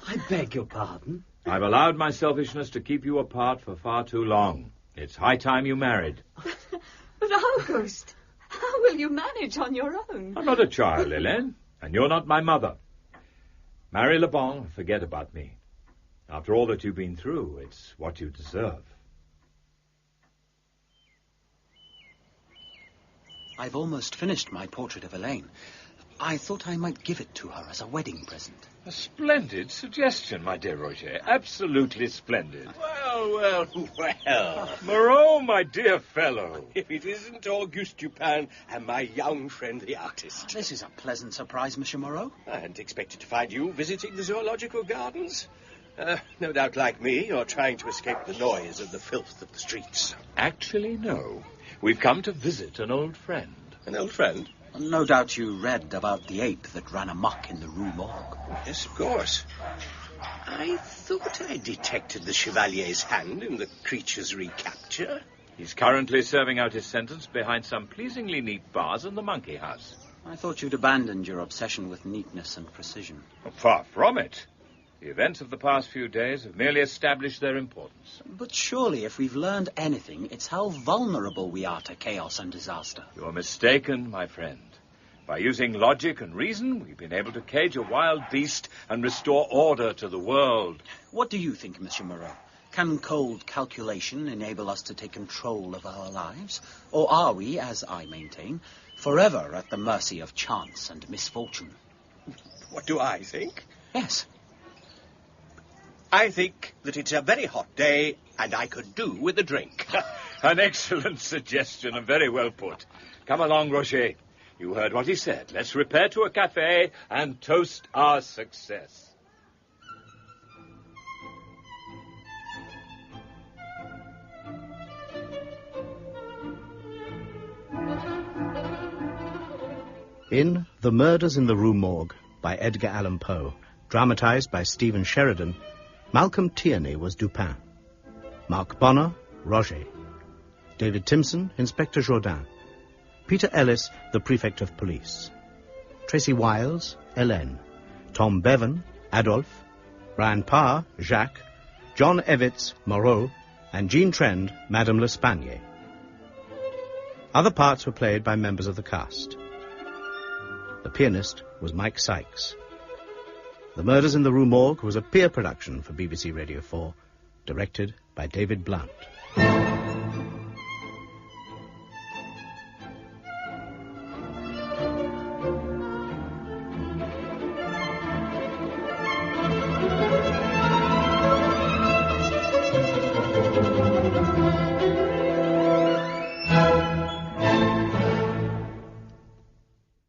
[SPEAKER 10] I beg your pardon?
[SPEAKER 9] I've allowed my selfishness to keep you apart for far too long. It's high time you married.
[SPEAKER 8] But Auguste, how will you manage on your own?
[SPEAKER 9] I'm not a child, Hélène, and you're not my mother. Marry Le Bon and forget about me. After all that you've been through, it's what you deserve.
[SPEAKER 5] I've almost finished my portrait of Hélène. I thought I might give it to her as a wedding present.
[SPEAKER 9] A splendid suggestion, my dear Roger. Absolutely splendid.
[SPEAKER 4] Well.
[SPEAKER 9] Moreau, my dear fellow.
[SPEAKER 4] If it isn't Auguste Dupin and my young friend the artist.
[SPEAKER 5] This is a pleasant surprise, Monsieur Moreau.
[SPEAKER 4] I hadn't expected to find you visiting the zoological gardens. No doubt, like me, you're trying to escape the noise and the filth of the streets.
[SPEAKER 9] Actually, no. We've come to visit an old friend.
[SPEAKER 4] An old friend?
[SPEAKER 5] No doubt you read about the ape that ran amok in the Rue Morgue.
[SPEAKER 4] Yes, of course. I thought I detected the Chevalier's hand in the creature's recapture.
[SPEAKER 9] He's currently serving out his sentence behind some pleasingly neat bars in the monkey house.
[SPEAKER 5] I thought you'd abandoned your obsession with neatness and precision.
[SPEAKER 9] Far from it. The events of the past few days have merely established their importance.
[SPEAKER 5] But surely, if we've learned anything, it's how vulnerable we are to chaos and disaster.
[SPEAKER 9] You're mistaken, my friend. By using logic and reason, we've been able to cage a wild beast and restore order to the world.
[SPEAKER 5] What do you think, Monsieur Moreau? Can cold calculation enable us to take control of our lives? Or are we, as I maintain, forever at the mercy of chance and misfortune?
[SPEAKER 4] What do I think?
[SPEAKER 7] Yes.
[SPEAKER 4] I think that it's a very hot day, and I could do with a drink.
[SPEAKER 9] An excellent suggestion, and very well put. Come along, Roger. You heard what he said. Let's repair to a cafe and toast our success.
[SPEAKER 3] In The Murders in the Rue Morgue by Edgar Allan Poe, dramatized by Stephen Sheridan, Malcolm Tierney was Dupin. Mark Bonner, Roger. David Timpson, Inspector Jourdain. Peter Ellis, the Prefect of Police. Tracy Wiles, Hélène. Tom Bevan, Adolphe. Brian Parr, Jacques. John Evitts, Moreau. And Jean Trend, Madame L'Espagne. Other parts were played by members of the cast. The pianist was Mike Sykes. The Murders in the Rue Morgue was a peer production for BBC Radio 4, directed by David Blunt.